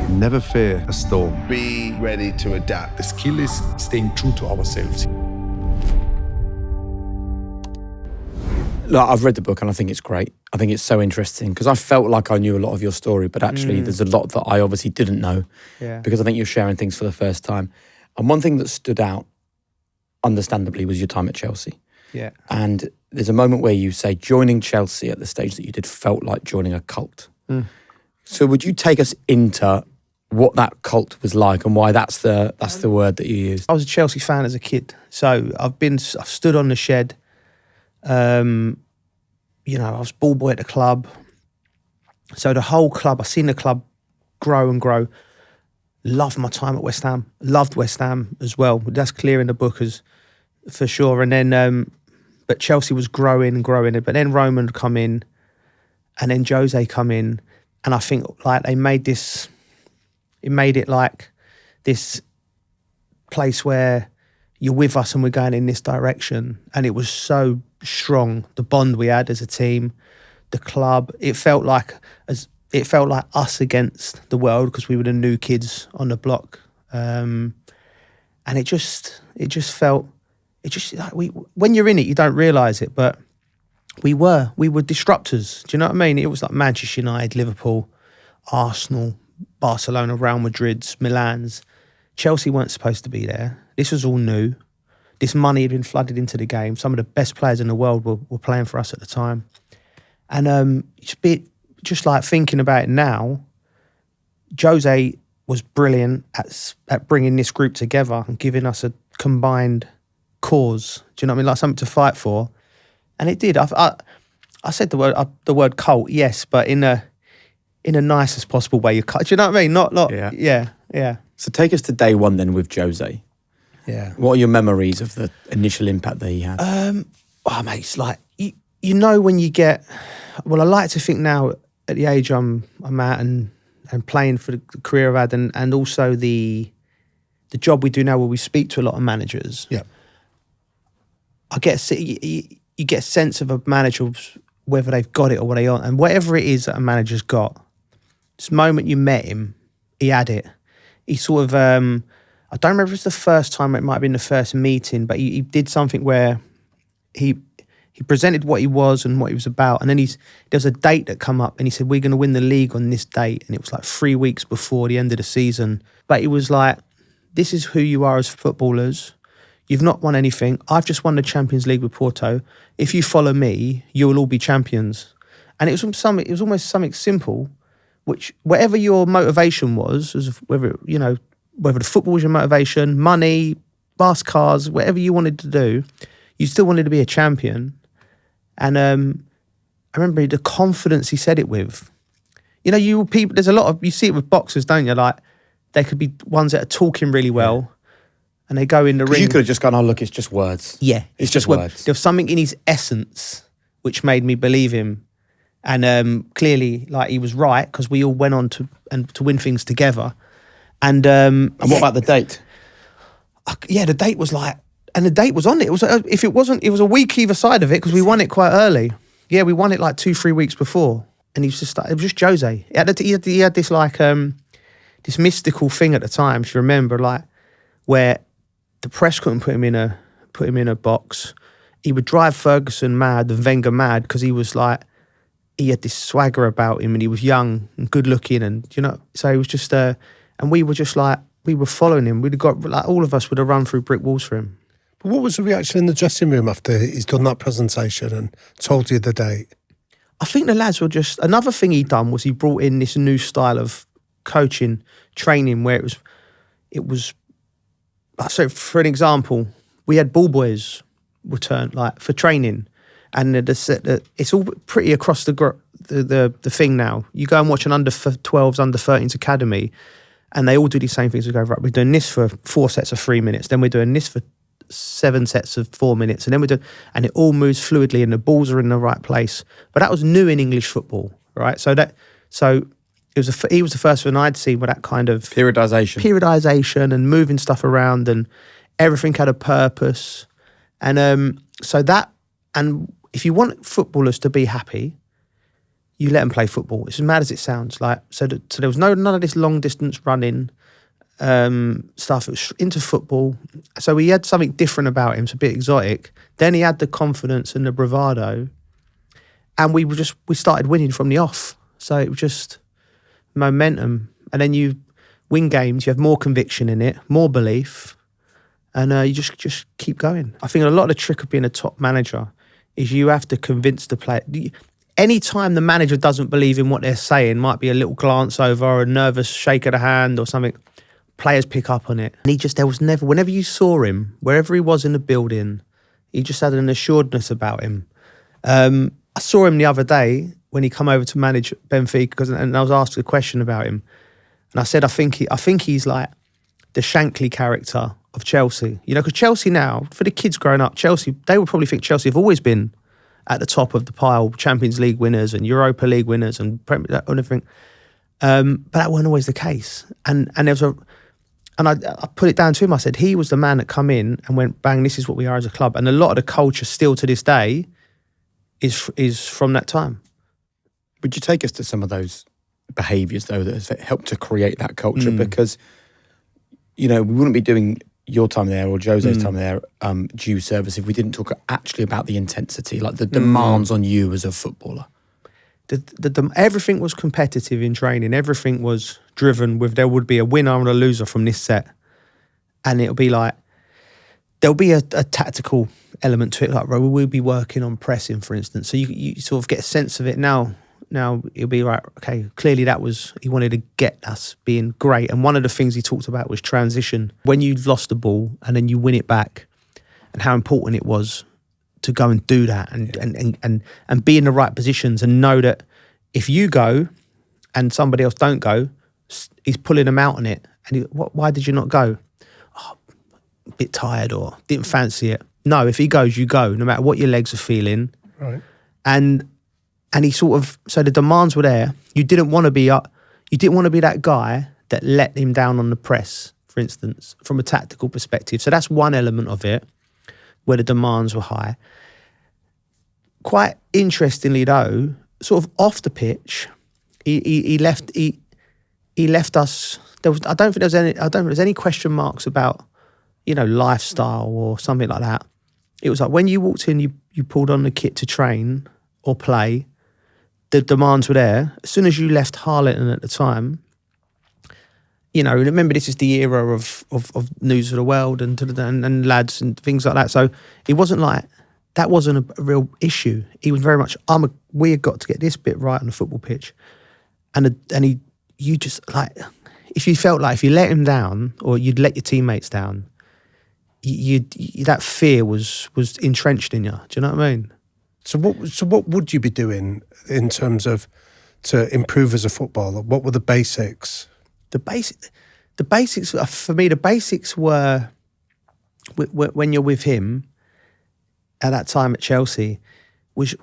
Never fear a storm. Be ready to adapt. The skill is staying true to ourselves. Look, I've read the book and I think it's great. I think it's so interesting because I felt like I knew a lot of your story, but actually there's a lot that I obviously didn't know because I think you're sharing things for the first time. And one thing that stood out, understandably, was your time at Chelsea. Yeah. And there's a moment where you say joining Chelsea at the stage that you did felt like joining a cult. So would you take us into what that cult was like and why that's the word that you used? I was a Chelsea fan as a kid. So I've stood on the shed. I was ball boy at the club. So the whole club, I've seen the club grow and grow. Loved my time at West Ham. Loved West Ham as well. That's clear in the book as for sure. And then, but Chelsea was growing and growing. But then Roman had come in, and then Jose come in, and I think like they made this. It made it like this place where you're with us and we're going in this direction. And it was so strong, the bond we had as a team, the club. It felt like us against the world because we were the new kids on the block. And it just felt like when you're in it, you don't realise it, but we were disruptors. Do you know what I mean? It was like Manchester United, Liverpool, Arsenal, Barcelona, Real Madrid's, Milan's. Chelsea weren't supposed to be there. This was all new. This money had been flooded into the game. Some of the best players in the world were playing for us at the time. And just like thinking about it now, Jose was brilliant at bringing this group together and giving us a combined cause. Do you know what I mean? Like something to fight for. And it did. I said the word cult, yes, but in the nicest possible way. Do you know what I mean? Not. Yeah. So take us to day one then with Jose. Yeah. What are your memories of the initial impact that he had? Mate, it's like, you know when you get... Well, I like to think now at the age I'm at and playing for the career I've had and also the job we do now where we speak to a lot of managers. Yeah. You get a sense of a manager, whether they've got it or what they aren't. And whatever it is that a manager's got, this moment you met him, he had it. He sort of... I don't remember if it's the first time, it might have been the first meeting, but he did something where he presented what he was and what he was about. And then there was a date that come up and he said, we're going to win the league on this date. And it was like 3 weeks before the end of the season. But it was like, this is who you are as footballers. You've not won anything. I've just won the Champions League with Porto. If you follow me, you will all be champions. And it was almost something simple, which whatever your motivation was whether the football was your motivation, money, bus cars, whatever you wanted to do, you still wanted to be a champion. And I remember the confidence he said it with. You know, there's a lot of, you see it with boxers, don't you? Like, there could be ones that are talking really well and they go in the ring. You could have just gone, oh, look, it's just words. Yeah. It's just words. There was something in his essence which made me believe him. And clearly, like, he was right because we all went on to win things together. And what about the date? Yeah, the date was like, and the date was on it. It was it was a week either side of it because we won it quite early. Yeah, we won it like 2-3 weeks before, and it was just Jose. He had this like this mystical thing at the time. If you remember, like where the press couldn't put him in a box. He would drive Ferguson mad and Wenger mad because he was like he had this swagger about him and he was young and good looking and so he was just and we were just like, we were following him. We'd have got, like, all of us would have run through brick walls for him. But what was the reaction in the dressing room after he's done that presentation and told you the date? I think the lads were just... Another thing he'd done was he brought in this new style of coaching, training, where it was... So, for an example, we had ball boys return, like, for training. And it's all pretty across the thing now. You go and watch an under-12s, under-13s academy... And they all do these same things. We go, right, we're doing this for 4 sets of 3 minutes. Then we're doing this for 7 sets of 4 minutes. And then and it all moves fluidly and the balls are in the right place. But that was new in English football, right? So he was the first one I'd seen with that kind of... Periodisation and moving stuff around and everything had a purpose. And and if you want footballers to be happy, you let them play football. It's as mad as it sounds. Like so there was none of this long distance running stuff. It was into football. So he had something different about him. It's a bit exotic. Then he had the confidence and the bravado, and we started winning from the off. So it was just momentum, and then you win games. You have more conviction in it, more belief, and you just keep going. I think a lot of the trick of being a top manager is you have to convince the player. Any time the manager doesn't believe in what they're saying, might be a little glance over or a nervous shake of the hand or something, players pick up on it. And there was never, whenever you saw him, wherever he was in the building, he just had an assuredness about him. I saw him the other day when he come over to manage Benfica, and I was asked a question about him. And I said, I think he's like the Shankly character of Chelsea. You know, because Chelsea now, for the kids growing up, Chelsea, they would probably think Chelsea have always been at the top of the pile, Champions League winners and Europa League winners and everything. But that wasn't always the case. And there was I put it down to him. I said, he was the man that come in and went, bang, this is what we are as a club. And a lot of the culture still to this day is from that time. Would you take us to some of those behaviours, though, that has helped to create that culture? Because, you know, we wouldn't be doing your time there or Jose's time there due service if we didn't talk actually about the intensity, like the demands on you as a footballer. Everything was competitive in training. Everything was driven with there would be a winner and a loser from this set. And it'll be like, there'll be a tactical element to it. Like we'll be working on pressing, for instance. So you sort of get a sense of it now. Now it'll be like, okay, clearly he wanted to get us being great. And one of the things he talked about was transition. When you've lost the ball and then you win it back, and how important it was to go and do that and be in the right positions and know that if you go and somebody else don't go, he's pulling them out on it. And why did you not go? Oh, a bit tired or didn't fancy it. No, if he goes, you go, no matter what your legs are feeling. Right. And he sort of, so the demands were there. You didn't want to be that guy that let him down on the press, for instance, from a tactical perspective. So that's one element of it, where the demands were high. Quite interestingly, though, sort of off the pitch, he left us. I don't think there's any question marks about, you know, lifestyle or something like that. It was like when you walked in, you pulled on the kit to train or play. The demands were there. As soon as you left Harlington at the time, you know, remember this is the era of News of the World and lads and things like that. So it wasn't like, that wasn't a real issue. He was very much, we had got to get this bit right on the football pitch. You just like, if you felt like if you let him down or you'd let your teammates down, that fear was entrenched in you. Do you know what I mean? So what would you be doing in terms of to improve as a footballer? What were the basics? The basics for me. The basics were when you're with him at that time at Chelsea, was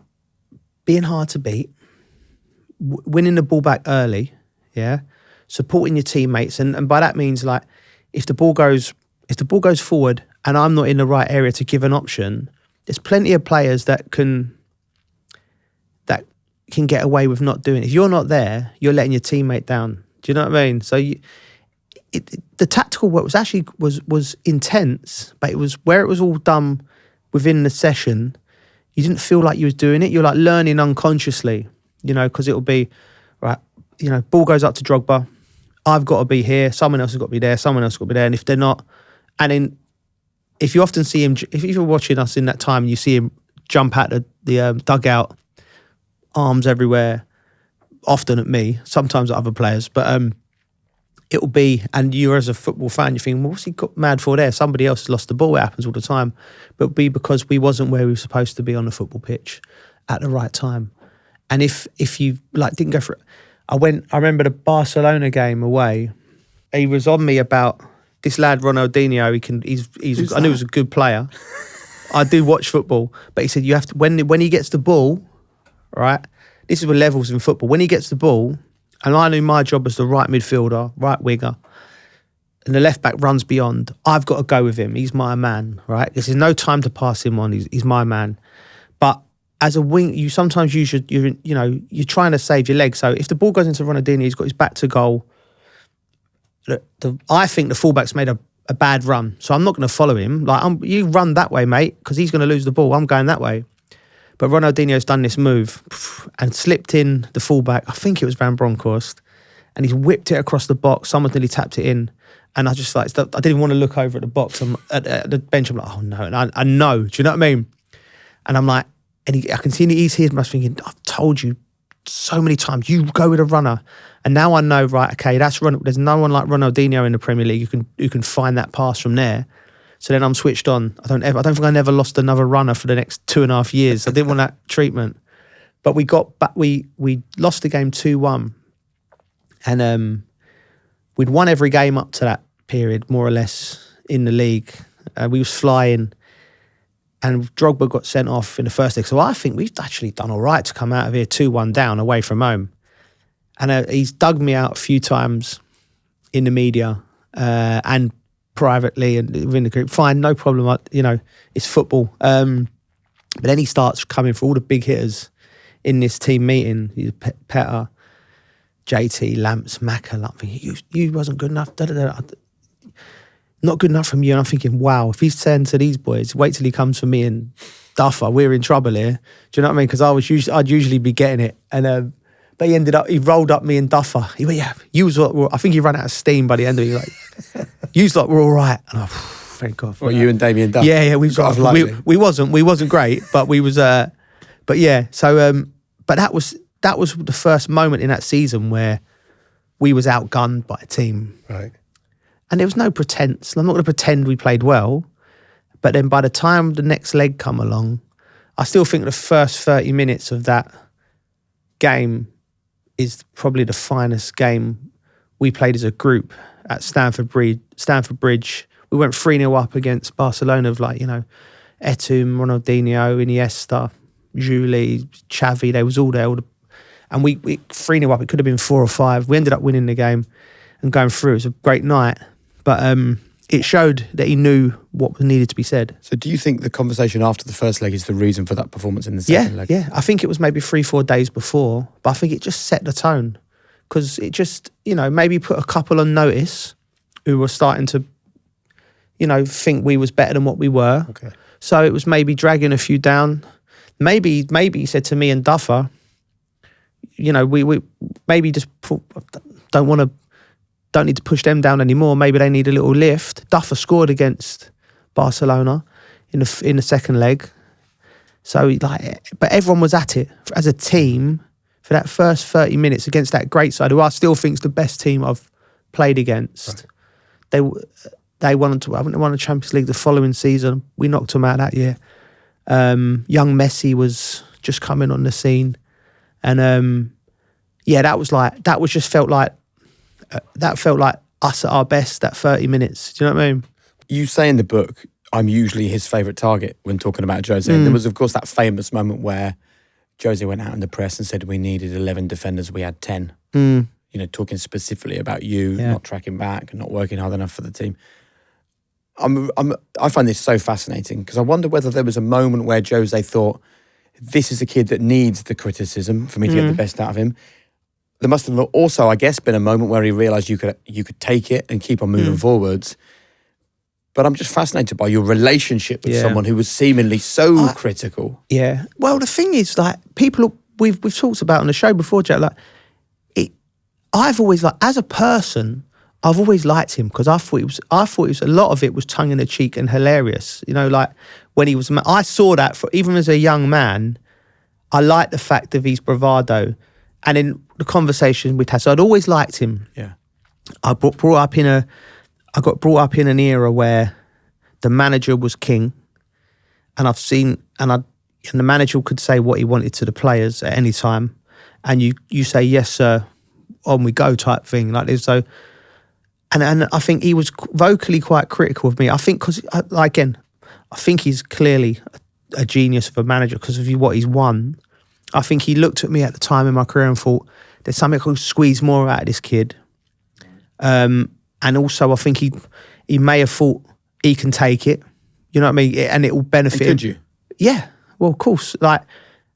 being hard to beat, winning the ball back early, yeah, supporting your teammates, and by that means like if the ball goes forward and I'm not in the right area to give an option, there's plenty of players that can get away with not doing it. If you're not there, you're letting your teammate down. Do you know what I mean? So the tactical work was intense, but it was where it was all done within the session. You didn't feel like you was doing it. You're like learning unconsciously, you know, because it'll be right. You know, ball goes up to Drogba. I've got to be here. Someone else has got to be there. Someone else has got to be there. And if they're not, and then if you often see him, if you're watching us in that time, and you see him jump out the dugout, arms everywhere, often at me, sometimes at other players, but it'll be, and you as a football fan, you're thinking, well, what's he got mad for there? Somebody else has lost the ball. It happens all the time. But it'll be because we wasn't where we were supposed to be on the football pitch at the right time. And if you like didn't go for it, I remember the Barcelona game away. He was on me about this lad Ronaldinho. I knew he was a good player. I do watch football, but he said you have to when he gets the ball, right? This is what levels in football. When he gets the ball, and I knew my job as the right midfielder, right winger, and the left back runs beyond, I've got to go with him. He's my man, right? There's no time to pass him on. He's my man. But as a wing, you sometimes use you're trying to save your leg. So if the ball goes into Ronaldinho, he's got his back to goal. I think the fullback's made a bad run, so I'm not going to follow him. Like, you run that way, mate, because he's going to lose the ball. I'm going that way. But Ronaldinho's done this move and slipped in the fullback. I think it was Van Bronckhorst, and he's whipped it across the box. Someone nearly tapped it in, and I just I didn't even want to look over at the box. I'm at the bench. I'm like, oh no, and I know. Do you know what I mean? And I'm like, and I can see he's here, and I was thinking, I've told you so many times, you go with a runner. And now I know, right, okay, there's no one like Ronaldinho in the Premier League who can find that pass from there. So then I'm switched on. I don't think I never lost another runner for the next 2.5 years. I didn't want that treatment. But we got back, we lost the game 2-1. And we'd won every game up to that period, more or less, in the league. We was flying. And Drogba got sent off in the first leg. So I think we've actually done all right to come out of here 2-1 down away from home. And he's dug me out a few times in the media and privately and within the group. Fine, no problem. It's football. But then he starts coming for all the big hitters in this team meeting. Petter, JT, Lamps, Maka. Like, you wasn't good enough. Not good enough from you. And I'm thinking, wow, if he's saying to these boys, wait till he comes for me and Duffer, we're in trouble here. Do you know what I mean? Because I'd usually be getting it. And but he rolled up me and Duffer. He went, yeah, I think he ran out of steam by the end of it. He was like, you lot were all right. And I, thank God. Well, you and Damien Duff. Yeah, we wasn't great, but we was, but yeah. So, but that was the first moment in that season where we was outgunned by a team. Right. And there was no pretense. I'm not going to pretend we played well, but then by the time the next leg come along, I still think the first 30 minutes of that game is probably the finest game we played as a group at Stamford Bridge. We went 3-0 up against Barcelona of Etum, Ronaldinho, Iniesta, Juli, Xavi. They was all there. And we 3-0 up. It could have been 4 or 5. We ended up winning the game and going through. It was a great night. But it showed that he knew what needed to be said. So do you think the conversation after the first leg is the reason for that performance in the second leg? Yeah. I think it was maybe 3-4 days before, but I think it just set the tone. Because it just, maybe put a couple on notice who were starting to, think we was better than what we were. Okay. So it was maybe dragging a few down. Maybe he said to me and Duffer, we maybe just don't need to push them down anymore. Maybe they need a little lift. Duffer scored against Barcelona in the second leg. So but everyone was at it as a team for that first 30 minutes against that great side, who I still think is the best team I've played against. Right. They wanted to won the Champions League the following season. We knocked them out that year. Young Messi was just coming on the scene, and that felt like us at our best, that 30 minutes. Do you know what I mean? You say in the book, I'm usually his favourite target when talking about Jose. And there was, of course, that famous moment where Jose went out in the press and said we needed 11 defenders, we had 10. Talking specifically about you, not tracking back and not working hard enough for the team. I find this so fascinating because I wonder whether there was a moment where Jose thought, this is a kid that needs the criticism for me to get the best out of him. There must have also, I guess, been a moment where he realised you could take it and keep on moving forwards. But I'm just fascinated by your relationship with someone who was seemingly so critical. Yeah. Well, the thing is, people we've talked about on the show before, Jack. I've always as a person, I've always liked him because I thought it was a lot of it was tongue in the cheek and hilarious. When he was, I saw that even as a young man. I liked the fact of his bravado. And in the conversation we'd had, so I'd always liked him. Yeah, I got brought up in an era where the manager was king, and the manager could say what he wanted to the players at any time, and you say yes sir, on we go type thing like this. So, and I think he was vocally quite critical of me. I think because I think he's clearly a genius of a manager because of what he's won. I think he looked at me at the time in my career and thought, there's something I could squeeze more out of this kid. And also, I think he may have thought he can take it. You know what I mean? And it will benefit him. Could you? Yeah. Well, of course.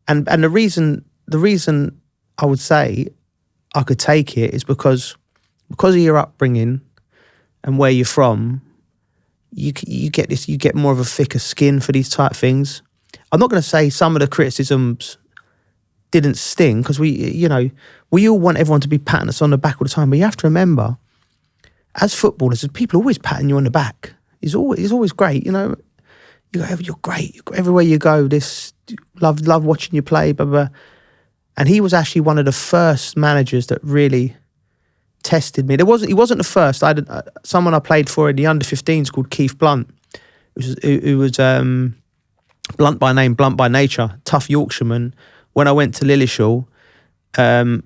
And the reason I would say I could take it is because of your upbringing and where you're from, you get more of a thicker skin for these type things. I'm not going to say some of the criticisms didn't sting, because we all want everyone to be patting us on the back all the time. But you have to remember, as footballers, people are always patting you on the back. It's always great, you know. You're great. Everywhere you go, love watching you play, blah, blah. And he was actually one of the first managers that really tested me. He wasn't the first. Someone I played for in the under-15s called Keith Blunt, who was blunt by name, blunt by nature, tough Yorkshireman. When I went to Lillishall, and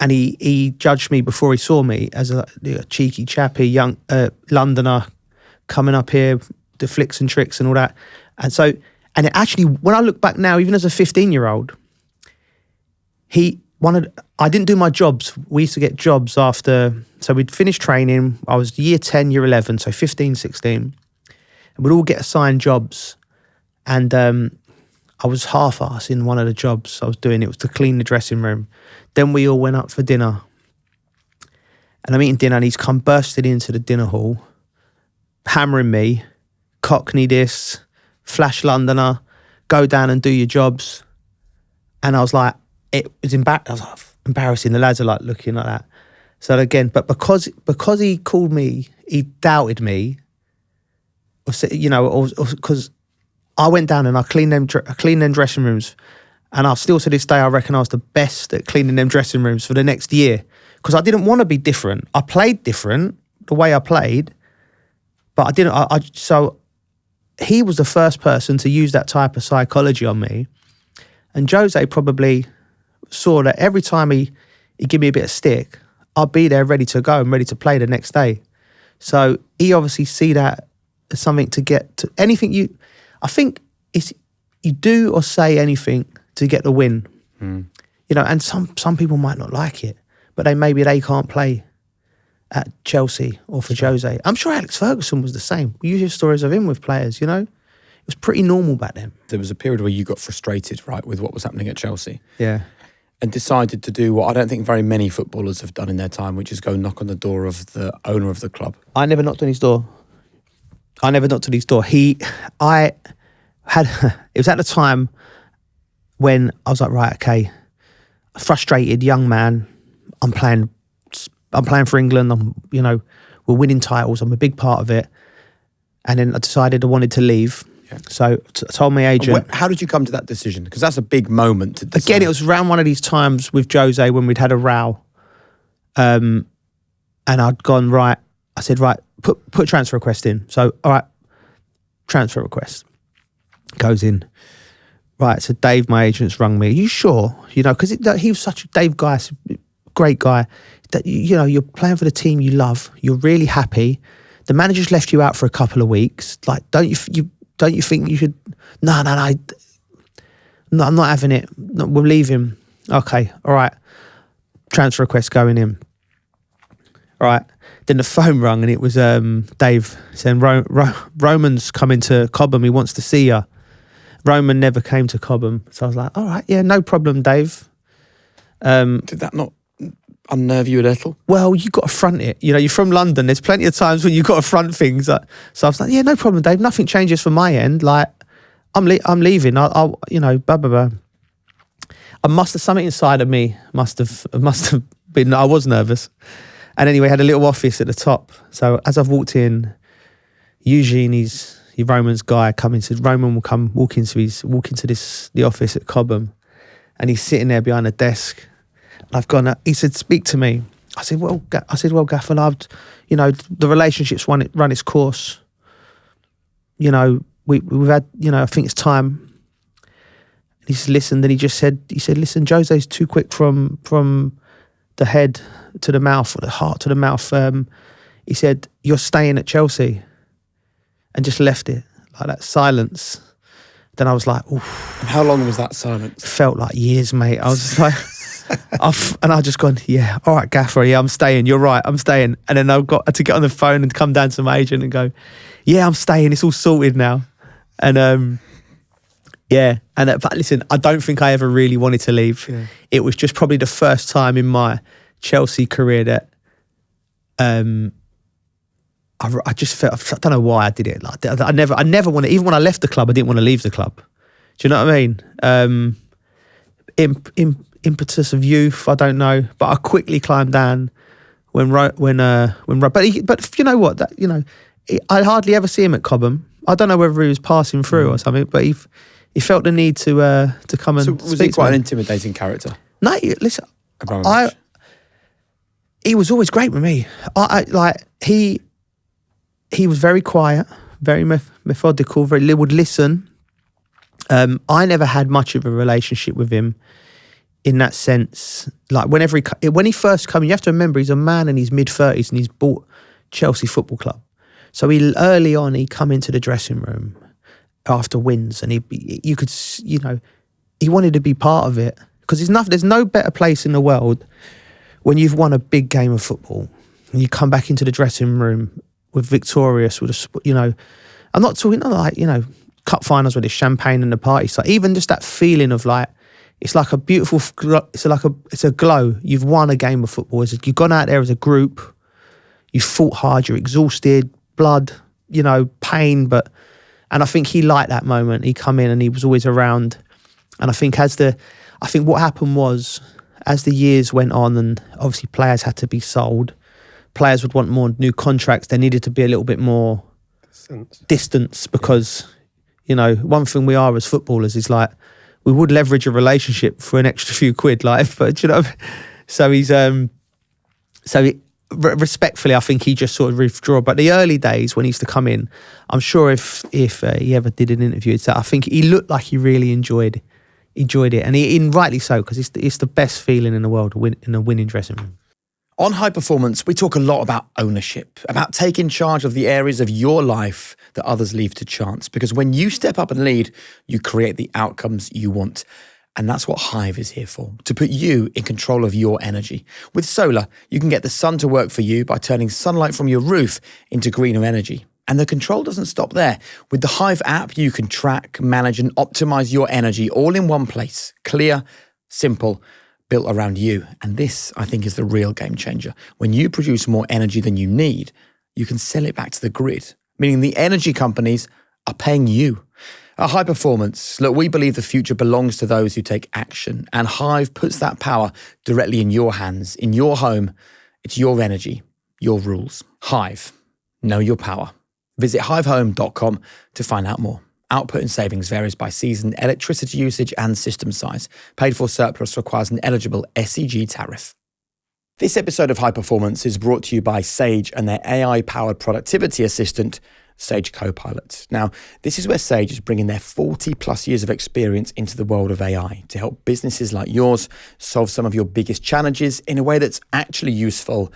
he judged me before he saw me as a cheeky chappy young Londoner coming up here, the flicks and tricks and all that. And it actually, when I look back now, even as a 15-year-old, I didn't do my jobs. We used to get jobs after, so we'd finish training. I was year 10, year 11, so 15, 16. And we'd all get assigned jobs. And I was half-ass in one of the jobs I was doing. It was to clean the dressing room. Then we all went up for dinner. And I'm eating dinner and he's come bursting into the dinner hall, hammering me, Cockney this, flash Londoner, go down and do your jobs. And I was like, it was embarrassing. The lads are like looking like that. So again, but because he called me, he doubted me, or because I went down and I cleaned them dressing rooms, and I still to this day I reckon I was the best at cleaning them dressing rooms for the next year, because I didn't want to be different. I played different the way I played, but I didn't. So he was the first person to use that type of psychology on me, and Jose probably saw that every time he give me a bit of stick, I'd be there ready to go and ready to play the next day. So he obviously see that as something to get to anything I think it's you do or say anything to get the win. You know, and some people might not like it, but they can't play at Chelsea or for Jose. I'm sure Alex Ferguson was the same. You hear stories of him with players, you know? It was pretty normal back then. There was a period where you got frustrated, right, with what was happening at Chelsea. Yeah. And decided to do what I don't think very many footballers have done in their time, which is go knock on the door of the owner of the club. I never knocked on his door. It was at the time when I was like, right, okay, a frustrated young man. I'm playing for England. We're winning titles. I'm a big part of it. And then I decided I wanted to leave. Yeah. So I told my agent. How did you come to that decision? Because that's a big moment to decide. Again, it was around one of these times with Jose when we'd had a row. And I'd gone, right, I said, right, put a transfer request in. So, all right, transfer request. Goes in. Right, so Dave, my agent's rung me. Are you sure? You know, because he was such a Dave guy, great guy. That, you know, you're playing for the team you love. You're really happy. The manager's left you out for a couple of weeks. Like, don't you think you should? No, I'm not having it. No, we'll leave him. Okay, all right. Transfer request going in. All right. Then the phone rang and it was Dave saying, Roman's coming to Cobham. He wants to see you. Roman never came to Cobham. So I was like, all right, yeah, no problem, Dave. Did that not unnerve you a little? Well, you got to front it. You know, you're from London. There's plenty of times when you've got to front things. So I was like, yeah, no problem, Dave. Nothing changes from my end. Like, I'm leaving. I'll blah, blah, blah. Something inside of me must have been, I was nervous. And anyway, had a little office at the top. So as I've walked in, Eugene, Roman's guy, said Roman will come walk into the office at Cobham, and he's sitting there behind a desk. I've gone. He said, "Speak to me." I said, "Well, Gaffer, the relationship's run its course. You know, we've had, I think it's time." And he said, "Listen." Then he said, "Listen, Jose's too quick from the head to the mouth, or the heart to the mouth." He said, "You're staying at Chelsea." And just left it like that, silence. Then I was like, oof. And how long was that silence? Felt like years, mate. I was just like, and I just gone, yeah, all right, Gaffer, yeah, I'm staying. You're right, I'm staying. And then I got to get on the phone and come down to my agent and go, yeah, I'm staying. It's all sorted now. And Yeah, and but listen, I don't think I ever really wanted to leave. Yeah. It was just probably the first time in my Chelsea career that I just felt, I don't know why I did it. Like I never wanted, even when I left the club, I didn't want to leave the club. Do you know what I mean? Impetus of youth, I don't know, but I quickly climbed down but you know what? That, you know, I hardly ever see him at Cobham. I don't know whether he was passing through or something, but he felt the need to come and. So was he quite an intimidating character? No, listen, Abramovich. He was always great with me. He was very quiet, very methodical, would listen. I never had much of a relationship with him in that sense. Like when he first came, you have to remember he's a man in his mid-30s and he's bought Chelsea Football Club. So early on he come into the dressing room after wins, and you could, you know, he wanted to be part of it, because there's no better place in the world when you've won a big game of football and you come back into the dressing room with victorious, you know, I'm not talking like, you know, cup finals with the champagne and the party. So even just that feeling of like, it's like a beautiful, it's a glow. You've won a game of football. You've gone out there as a group. You fought hard. You're exhausted, blood, you know, pain. And I think he liked that moment. He come in and he was always around. And I think what happened was, as the years went on and obviously players had to be sold, players would want more new contracts. There needed to be a little bit more distance because, you know, one thing we are as footballers is like, we would leverage a relationship for an extra few quid, like, but you know, so respectfully, I think he just sort of withdrew. But the early days when he used to come in, I'm sure if he ever did an interview, I think he looked like he really enjoyed it, and rightly so, because it's the best feeling in the world to win in a winning dressing room. On High Performance, we talk a lot about ownership, about taking charge of the areas of your life that others leave to chance. Because when you step up and lead, you create the outcomes you want. And that's what Hive is here for, to put you in control of your energy. With solar, you can get the sun to work for you by turning sunlight from your roof into greener energy. And the control doesn't stop there. With the Hive app, you can track, manage, and optimize your energy all in one place. Clear, simple, built around you. And this, I think, is the real game changer. When you produce more energy than you need, you can sell it back to the grid, meaning the energy companies are paying you. At High Performance, look, we believe the future belongs to those who take action, and Hive puts that power directly in your hands, in your home. It's your energy, your rules. Hive, know your power. Visit hivehome.com to find out more. Output and savings varies by season, electricity usage and system size. Paid for surplus requires an eligible SEG tariff. This episode of High Performance is brought to you by Sage and their AI-powered productivity assistant, Sage Copilot. Now, this is where Sage is bringing their 40-plus years of experience into the world of AI to help businesses like yours solve some of your biggest challenges in a way that's actually useful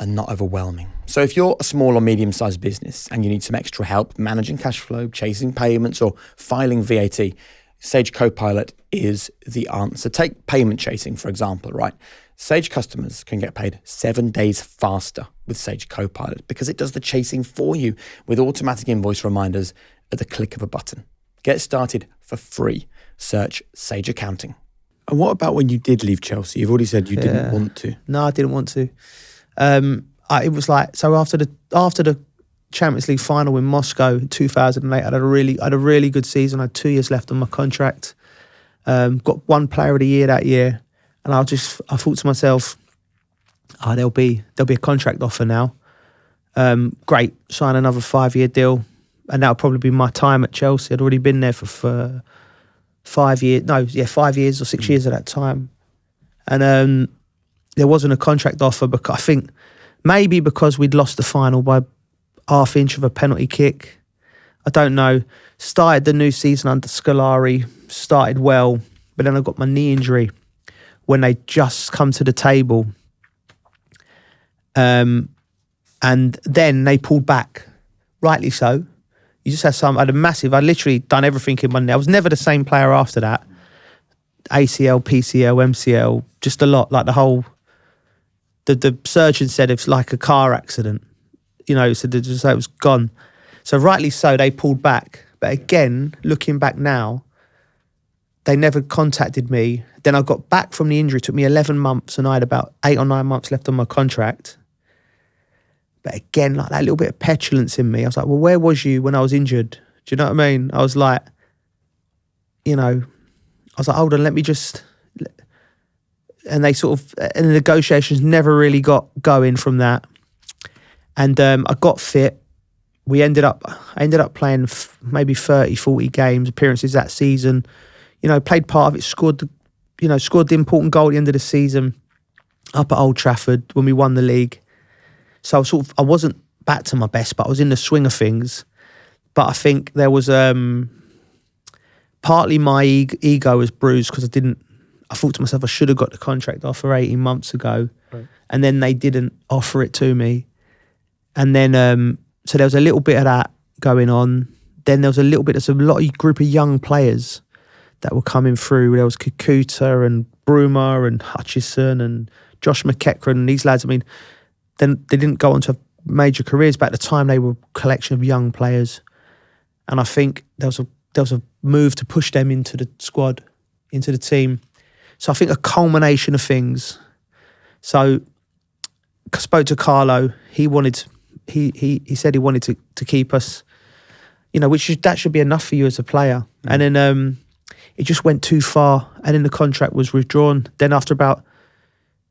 and not overwhelming. So if you're a small or medium-sized business and you need some extra help managing cash flow, chasing payments, or filing VAT, Sage Copilot is the answer. Take payment chasing, for example, right? Sage customers can get paid 7 days faster with Sage Copilot because it does the chasing for you with automatic invoice reminders at the click of a button. Get started for free. Search Sage Accounting. And what about when you did leave Chelsea? You've already said you didn't want to. No, I didn't want to. It was like, so after the Champions League final in Moscow in 2008, I had a really good season. I had 2 years left on my contract. Got one Player of the Year that year, and I thought to myself, there'll be a contract offer now. Great, sign another 5-year deal, and that'll probably be my time at Chelsea. I'd already been there for 5 years. 5 years or 6 years at that time, and there wasn't a contract offer, because I think maybe because we'd lost the final by half inch of a penalty kick. I don't know. Started the new season under Scolari, started well, but then I got my knee injury when they just come to the table. And then they pulled back, rightly so. You just I'd literally done everything in my knee. I was never the same player after that. ACL, PCL, MCL, just a lot, like the surgeon said it's like a car accident, you know, so it was gone. So rightly so, they pulled back. But again, looking back now, they never contacted me. Then I got back from the injury. It took me 11 months and I had about 8 or 9 months left on my contract. But again, like that little bit of petulance in me. I was like, well, where was you when I was injured? Do you know what I mean? I was like, you know, I was like, hold on, let me just... And they sort of... And the negotiations never really got going from that. And I got fit. I ended up playing maybe 30, 40 games, appearances that season. You know, played part of it, scored the important goal at the end of the season up at Old Trafford when we won the league. So I wasn't back to my best, but I was in the swing of things. But I think there was partly my ego was bruised because I thought to myself I should have got the contract offer 18 months ago. Right. And then they didn't offer it to me. And then, so there was a little bit of that going on. Then there's a group of young players that were coming through. There was Kakuta and Bruma and Hutchison and Josh McEachran and these lads. I mean, then they didn't go on to have major careers, but at the time they were a collection of young players. And I think there was a move to push them into the squad, into the team. So I think a culmination of things. So I spoke to Carlo. He said he wanted to keep us, you know, that should be enough for you as a player. And then it just went too far, and then the contract was withdrawn. Then after about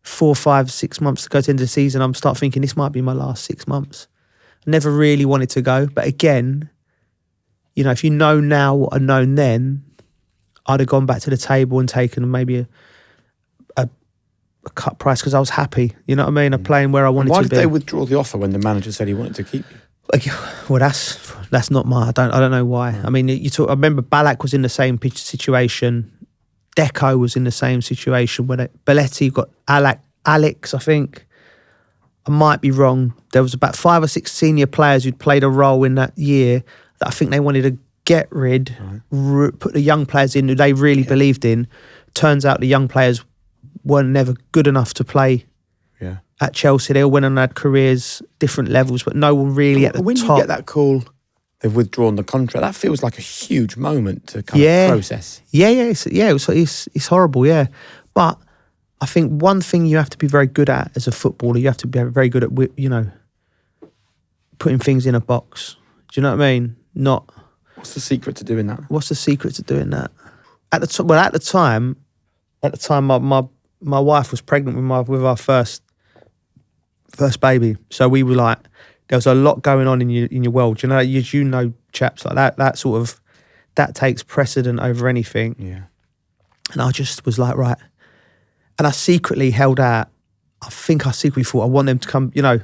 4, 5, 6 months to go to the end of the season, I'm start thinking this might be my last 6 months. I never really wanted to go, but again, you know, if you know now what I'd known then, I'd have gone back to the table and taken maybe a cut price because I was happy. You know what I mean? I'm playing where I wanted to be. Why did they withdraw the offer when the manager said he wanted to keep you? Well, that's not my. I don't know why. I mean, I remember Ballack was in the same situation. Deco was in the same situation. When Belletti got Alex, I think. I might be wrong. There was about 5 or 6 senior players who'd played a role in that year that I think they wanted to get rid, put the young players in who they really believed in. Turns out the young players weren't never good enough to play at Chelsea. They all went on and had careers, different levels, but no one really at the when top. When you get that call, they've withdrawn the contract, that feels like a huge moment to kind of process. It's horrible, yeah. But I think one thing you have to be very good at as a footballer, you have to be very good at, you know, putting things in a box. Do you know what I mean? Not... What's the secret to doing that? What's the secret to doing that? At the time, my wife was pregnant with our first baby. So we were like, there was a lot going on in your world. You know, chaps like that. That sort of that takes precedent over anything. Yeah. And I just was like, right. And I secretly held out. I think I secretly thought I want them to come. You know,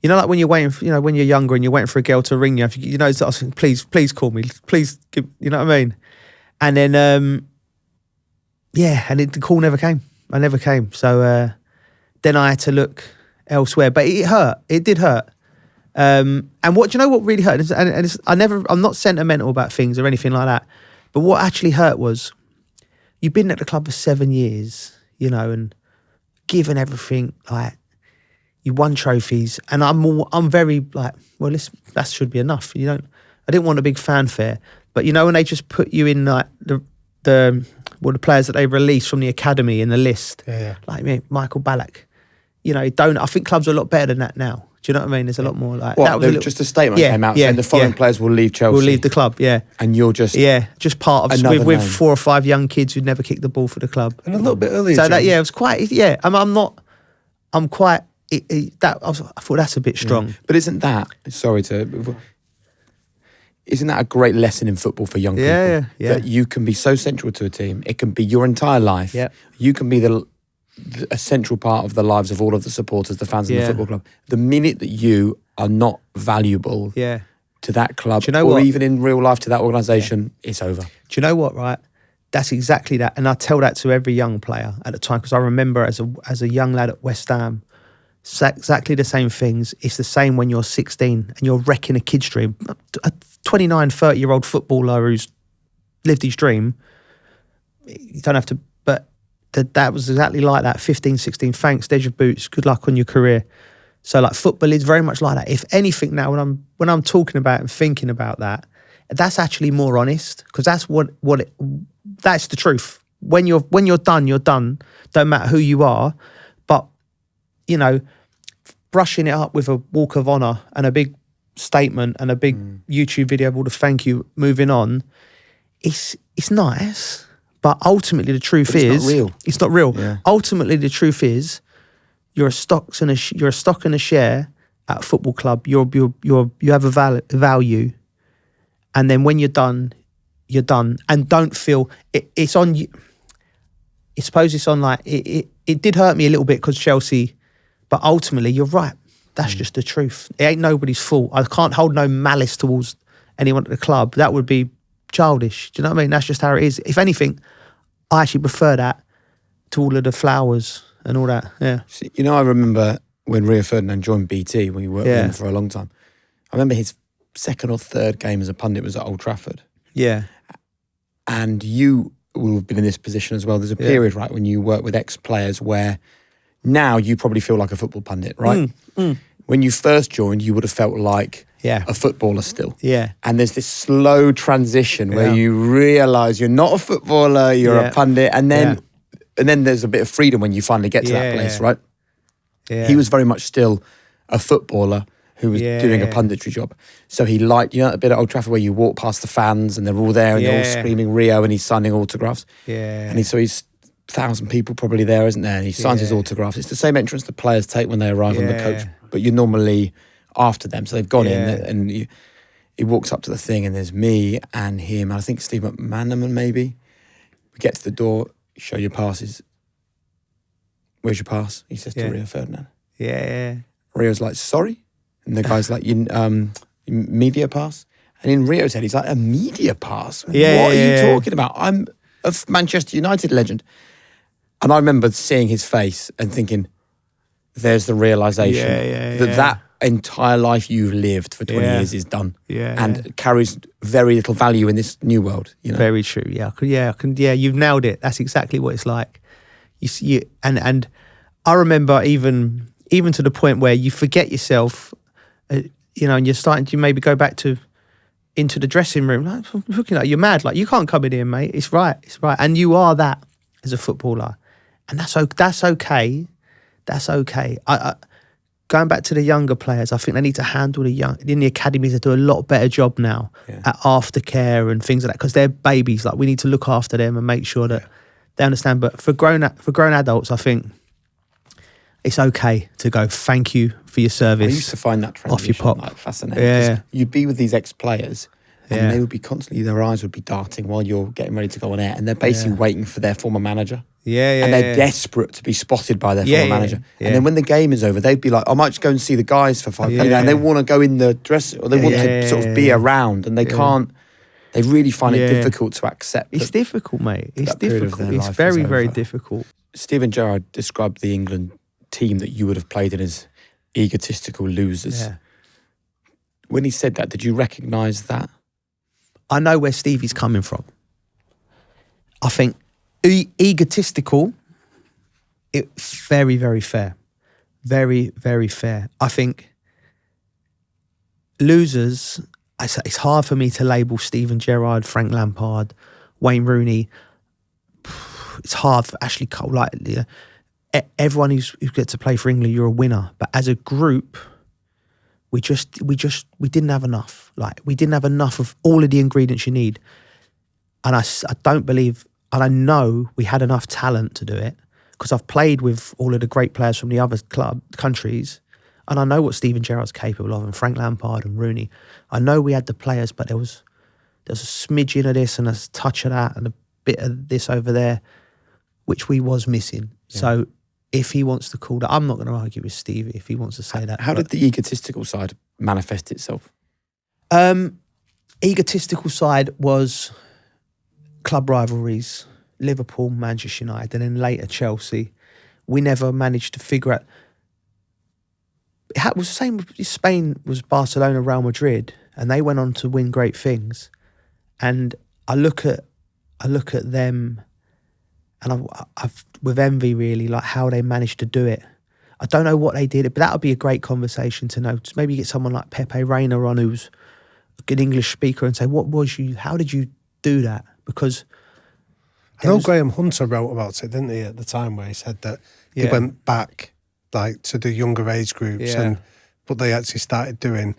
like when you're waiting, you know, when you're younger and you're waiting for a girl to ring you. You know, I was thinking, please call me, please. You know what I mean? And then, and the call never came. I never came. So then I had to look elsewhere. But it hurt. It did hurt. And what do you know? What really hurt? I'm not sentimental about things or anything like that. But what actually hurt was, you've been at the club for 7 years, you know, and given everything, like. You won trophies, and I'm very like, well, that should be enough. I didn't want a big fanfare, but you know when they just put you in like the players that they released from the academy in the list, like me, Michael Ballack. You know, I think clubs are a lot better than that now. Do you know what I mean? There's a lot more like that. Was just a statement came out saying the foreign players will leave Chelsea. Will leave the club, and you're just part of with 4 or 5 young kids who'd never kicked the ball for the club, and a little bit earlier. So that it was quite I'm quite. I thought that's a bit strong. But isn't that a great lesson in football for young people? Yeah. That you can be so central to a team. It can be your entire life. Yeah. You can be a central part of the lives of all of the supporters, the fans of the football club. The minute that you are not valuable to that club, even in real life to that organisation, it's over. Do you know what, right? That's exactly that. And I tell that to every young player at the time, because I remember as a young lad at West Ham, exactly the same things. It's the same when you're 16 and you're wrecking a kid's dream. A 29, 30-year-old footballer who's lived his dream, you don't have to, but that was exactly like that. 15, 16, thanks, there's your boots, good luck on your career. So like football is very much like that. If anything now, when I'm talking about and thinking about that, that's actually more honest, because that's that's the truth. When you're done, you're done. Don't matter who you are. But, you know, brushing it up with a walk of honour and a big statement and a big YouTube video of all the thank you, moving on, it's nice. But ultimately the truth is... It's not real. Yeah. Ultimately the truth is you're a stock and a share at a football club. You have a value. And then when you're done, you're done. And don't feel... It's on you. I suppose it's on like... It did hurt me a little bit because Chelsea... But ultimately, you're right. That's just the truth. It ain't nobody's fault. I can't hold no malice towards anyone at the club. That would be childish. Do you know what I mean? That's just how it is. If anything, I actually prefer that to all of the flowers and all that. Yeah. See, you know, I remember when Rio Ferdinand joined BT, when he worked with him for a long time. I remember his second or third game as a pundit was at Old Trafford. Yeah. And you will have been in this position as well. There's a period, right, when you work with ex-players where now you probably feel like a football pundit, right? When you first joined, you would have felt like a footballer still. Yeah. And there's this slow transition where you realise you're not a footballer, you're a pundit, and then there's a bit of freedom when you finally get to that place, right? Yeah. He was very much still a footballer who was doing a punditry job. So he liked, you know, a bit at Old Trafford where you walk past the fans and they're all there and they're all screaming Rio and he's signing autographs. Yeah. And he's 1,000 people probably there, isn't there? And he signs his autographs. It's the same entrance the players take when they arrive on the coach, but you're normally after them. So they've gone in and he walks up to the thing and there's me and him. And I think Steve McManaman maybe. We get to the door, show your passes. Where's your pass? He says to Rio Ferdinand. Yeah. Rio's like, sorry? And the guy's like, media pass? And in Rio's head, he's like, a media pass? What are you talking about? I'm a Manchester United legend. And I remember seeing his face and thinking, there's the realisation that entire life you've lived for 20 years is done and carries very little value in this new world. You know? Very true. You've nailed it. That's exactly what it's like. You see, and I remember even to the point where you forget yourself, you know, and you're starting to maybe go back into the dressing room, like, looking like you're mad, like you can't come in here, mate. It's right, and you are that as a footballer, and that's okay. That's okay. I going back to the younger players, I think they need to handle in the academies. They do a lot better job now at aftercare and things like that, because they're babies. Like, we need to look after them and make sure that they understand. But for grown adults, I think it's okay to go, thank you for your service. I used to find that transition off your pop. like fascinating. You'd be with these ex-players and they would be constantly, their eyes would be darting while you're getting ready to go on air, and they're basically waiting for their former manager. And they're desperate to be spotted by their former manager. And then when the game is over, they'd be like, I might just go and see the guys for 5 minutes. And they want to go in the dressing, or they want to sort of be around, and they can't. They really find it difficult to accept. It's difficult, mate. It's difficult. It's very, very difficult. Steven Gerrard described the England team that you would have played in as egotistical losers. When he said that, did you recognise that? I know where Stevie's coming from. I think egotistical, it's very, very fair. Very, very fair. I think losers, it's hard for me to label Steven Gerrard, Frank Lampard, Wayne Rooney. It's hard for Ashley Cole. Like, everyone who gets to play for England, you're a winner. But as a group, we didn't have enough. Like, we didn't have enough of all of the ingredients you need. And I don't believe, and I know we had enough talent to do it, because I've played with all of the great players from the other countries, and I know what Steven Gerrard's capable of, and Frank Lampard and Rooney. I know we had the players, but there was a smidgen of this and a touch of that and a bit of this over there, which we was missing. So if he wants to call that, I'm not going to argue with Stevie if he wants to say that. How did the egotistical side manifest itself? Egotistical side was club rivalries, Liverpool, Manchester United, and then later Chelsea. We never managed to figure out. It was the same. Spain was Barcelona, Real Madrid, and they went on to win great things. And I look at them, and I've with envy, really, like how they managed to do it. I don't know what they did, but that would be a great conversation to know. Just maybe get someone like Pepe Reina on, an English speaker and say, how did you do that? Because I know Graham Hunter wrote about it, didn't he, at the time, where he said that he went back like to the younger age groups, but they actually started doing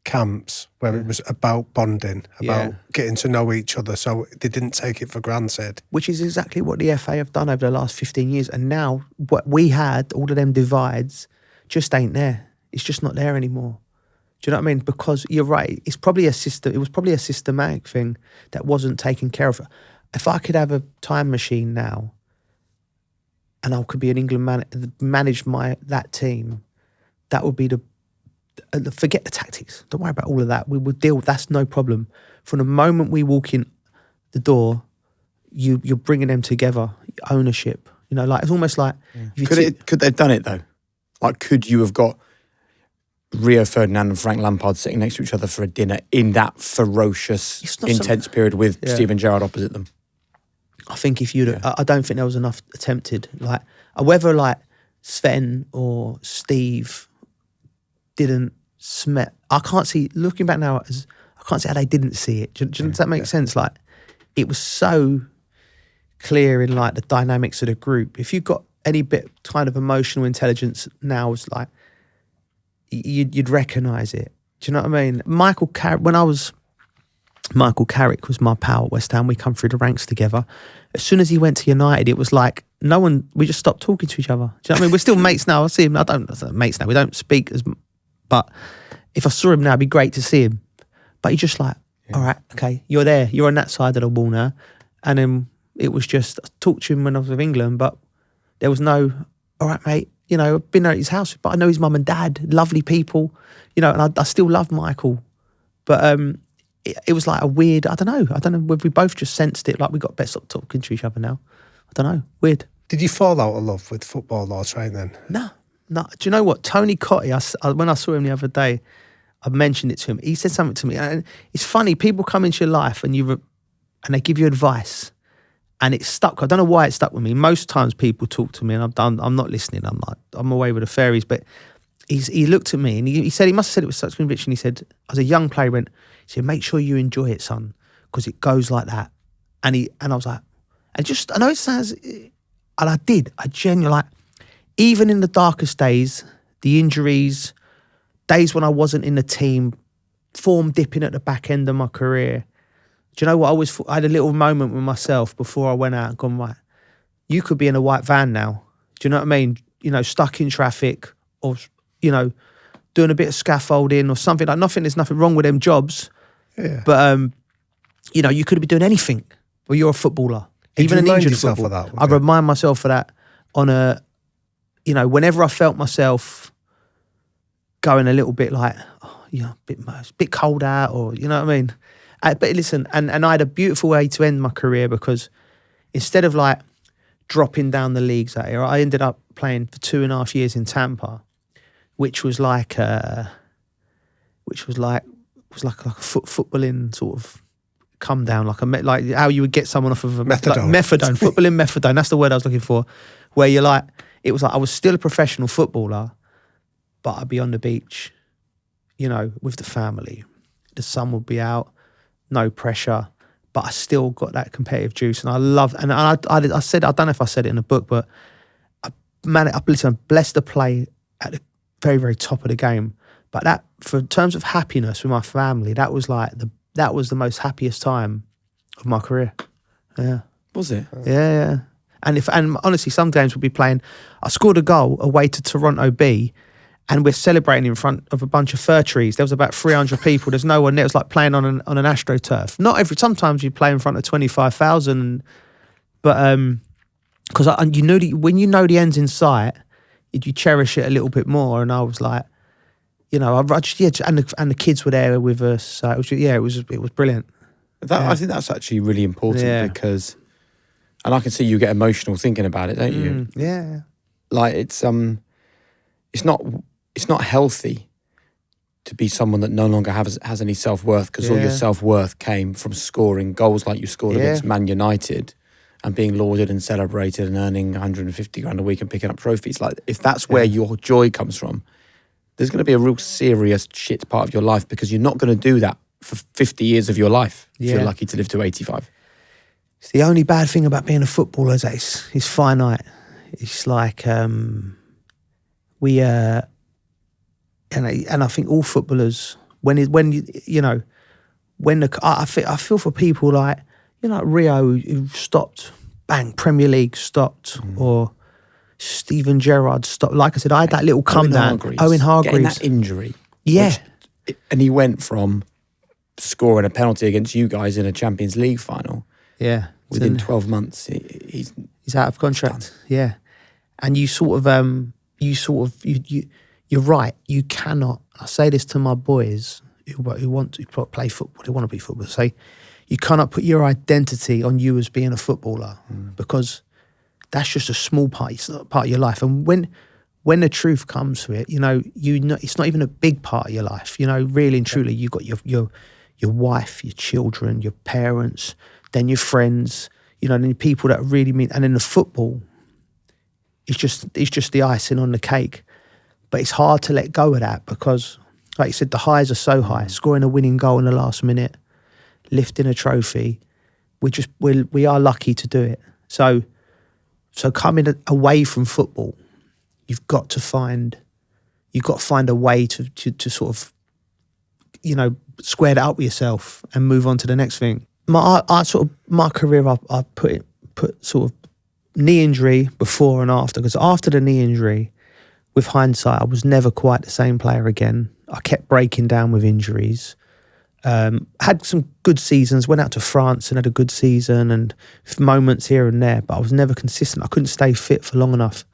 camps where it was about bonding, about getting to know each other, so they didn't take it for granted. Which is exactly what the FA have done over the last 15 years. And now what we had, all of them divides, just ain't there. It's just not there anymore. Do you know what I mean? Because you're right, it was probably a systematic thing that wasn't taken care of. If I could have a time machine now and I could be an England manage that team, that would be forget the tactics. Don't worry about all of that. We would deal. That's no problem. From the moment we walk in the door, you're bringing them together. Ownership. You know, like it's almost like could they have done it though? Like, could you have got Rio Ferdinand and Frank Lampard sitting next to each other for a dinner in that ferocious, intense period with Steven Gerrard opposite them? I think if you'd, I don't think there was enough attempted. Like whether like Sven or Steve didn't smell. I can't see, looking back now, I can't see how they didn't see it. Does that make sense? Like, it was so clear in like the dynamics of the group. If you've got any bit kind of emotional intelligence now, it's like you'd recognise it. Do you know what I mean? Michael Carrick was my pal at West Ham. We come through the ranks together. As soon as he went to United, it was like we just stopped talking to each other. Do you know what I mean? We're still mates now. I see him. Mates now. We don't speak as. But if I saw him now, it'd be great to see him. But he's just like, all right, okay, you're there. You're on that side of the wall now. And then it was just, I talked to him when I was with England, but there was no, all right, mate, you know, I've been at his house, but I know his mum and dad, lovely people, you know, and I still love Michael. But it was like a weird, I don't know whether we both just sensed it, like we got better stop talking to each other now. I don't know, weird. Did you fall out of love with football or training? No. Do you know what? Tony Cottee, when I saw him the other day, I mentioned it to him. He said something to me. And it's funny, people come into your life and they give you advice and it stuck. I don't know why it stuck with me. Most times people talk to me and I'm not listening. I'm away with the fairies. But he looked at me and he said, he must have said it with such conviction. He said, as a young player, he said, make sure you enjoy it, son, because it goes like that. And I was like, I know it sounds, and I did. I genuinely, like, even in the darkest days, the injuries, days when I wasn't in the team, form dipping at the back end of my career. Do you know what? I had a little moment with myself before I went out and gone, right, you could be in a white van now. Do you know what I mean? You know, stuck in traffic or, you know, doing a bit of scaffolding or something. Like there's nothing wrong with them jobs. Yeah. But, you know, you could be doing anything. Well, you're a footballer. Even an injured footballer. I remind myself of that on a, you know, whenever I felt myself going a little bit like, a bit cold out, or, you know what I mean? But listen, and I had a beautiful way to end my career, because instead of like dropping down the leagues that year, I ended up playing for 2.5 years in Tampa, which was like a footballing sort of come down, like how you would get someone off of a methadone. Footballing methadone. That's the word I was looking for. Where you're like, it was like I was still a professional footballer, but I'd be on the beach, you know, with the family. The sun would be out, no pressure, but I still got that competitive juice. And I loved, and I said, I don't know if I said it in the book, but I blessed to play at the very, very top of the game. But that, for in terms of happiness with my family, that was the most happiest time of my career. Yeah. Was it? Yeah. And honestly, some games we'll be playing. I scored a goal away to Toronto B, and we're celebrating in front of a bunch of fir trees. There was about 300 people. There's no one there. It was like playing on an AstroTurf. Sometimes you play in front of 25,000, but because when you know the end's in sight, you cherish it a little bit more. And I was like, you know, and the kids were there with us. So it was brilliant. I think that's actually really important because. And I can see you get emotional thinking about it, don't you? Yeah. Like it's not healthy to be someone that no longer has any self-worth, because all your self-worth came from scoring goals like you scored against Man United and being lauded and celebrated and earning 150 grand a week and picking up trophies. Like, if that's where your joy comes from, there's going to be a real serious shit part of your life, because you're not going to do that for 50 years of your life if Yeah. you're lucky to live to 85. It's the only bad thing about being a footballer is that it's finite. It's like we and I think all footballers when I feel for people like Rio who stopped, bang, Premier League stopped, or Steven Gerrard stopped. Like I said, I had that little come down. Owen Hargreaves getting that injury. Yeah. And he went from scoring a penalty against you guys in a Champions League final. Yeah. Within 12 months, he's out of contract. Yeah. And you're right. You cannot, I say this to my boys who want to play football, they want to be footballers, say, you cannot put your identity on you as being a footballer because that's just a small part of your life. And when the truth comes to it, it's not even a big part of your life. Really and truly, you've got your wife, your children, your parents, then your friends, then the people that really mean. And then the football, it's just the icing on the cake. But it's hard to let go of that because, like you said, the highs are so high. Scoring a winning goal in the last minute, lifting a trophy, we are lucky to do it. So coming away from football, you've got to find a way to sort of, square that up with yourself and move on to the next thing. My career, I put sort of knee injury before and after, because after the knee injury, with hindsight, I was never quite the same player again. I kept breaking down with injuries. Had some good seasons, went out to France and had a good season and moments here and there, but I was never consistent. I couldn't stay fit for long enough.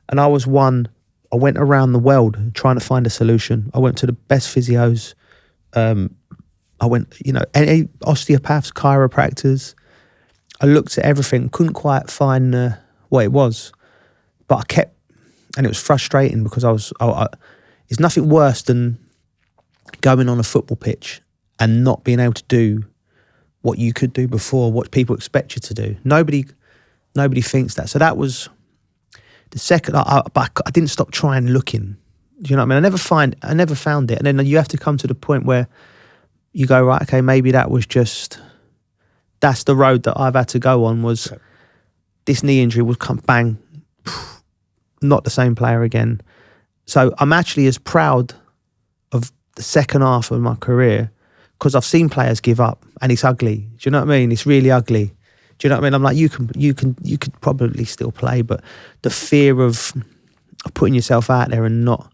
And I went around the world trying to find a solution. I went to the best physios. I went, any osteopaths, chiropractors. I looked at everything, couldn't quite find what it was, but I kept, and it was frustrating because it's nothing worse than going on a football pitch and not being able to do what you could do before, what people expect you to do. Nobody thinks that. So that was the second. But I didn't stop trying looking. Do you know what I mean? I never found it. And then you have to come to the point where you go, right, okay, maybe that's the road that I've had to go on. Was this knee injury would come, bang, not the same player again. So I'm actually as proud of the second half of my career because I've seen players give up and it's ugly. Do you know what I mean? It's really ugly. Do you know what I mean? I'm like, you could probably still play, but the fear of putting yourself out there and not,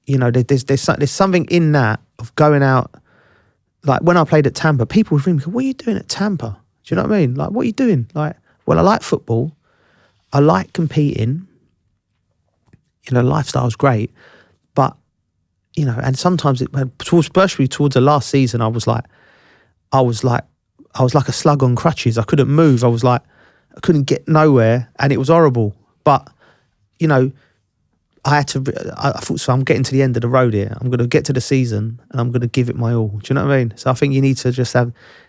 there's something in that of going out. Like when I played at Tampa, people would ring me, what are you doing at Tampa? Do you know what I mean? Like, what are you doing? Like, well, I like football. I like competing. Lifestyle's great. But, and sometimes especially towards the last season, I was like a slug on crutches. I couldn't move. I couldn't get nowhere and it was horrible. But, I thought, so I'm getting to the end of the road here. I'm going to get to the season and I'm going to give it my all. Do you know what I mean? So I think you need to just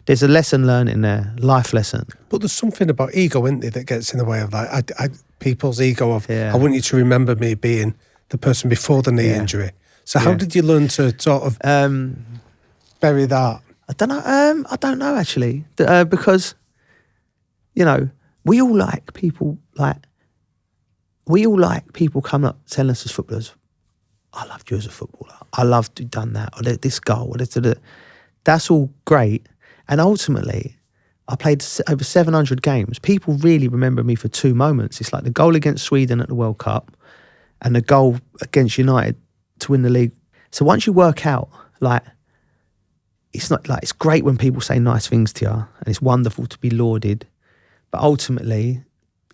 there's a lesson learned in there, life lesson. But there's something about ego, isn't there, that gets in the way of that. People's ego of, I want you to remember me being the person before the knee injury. So how did you learn to sort of bury that? I don't know actually, because, we all like people coming up telling us as footballers, I loved you as a footballer. I loved you done that, or this goal, or this. That's all great. And ultimately, I played over 700 games. People really remember me for two moments. It's like the goal against Sweden at the World Cup and the goal against United to win the league. So once you work out, it's not like, it's great when people say nice things to you and it's wonderful to be lauded. But ultimately,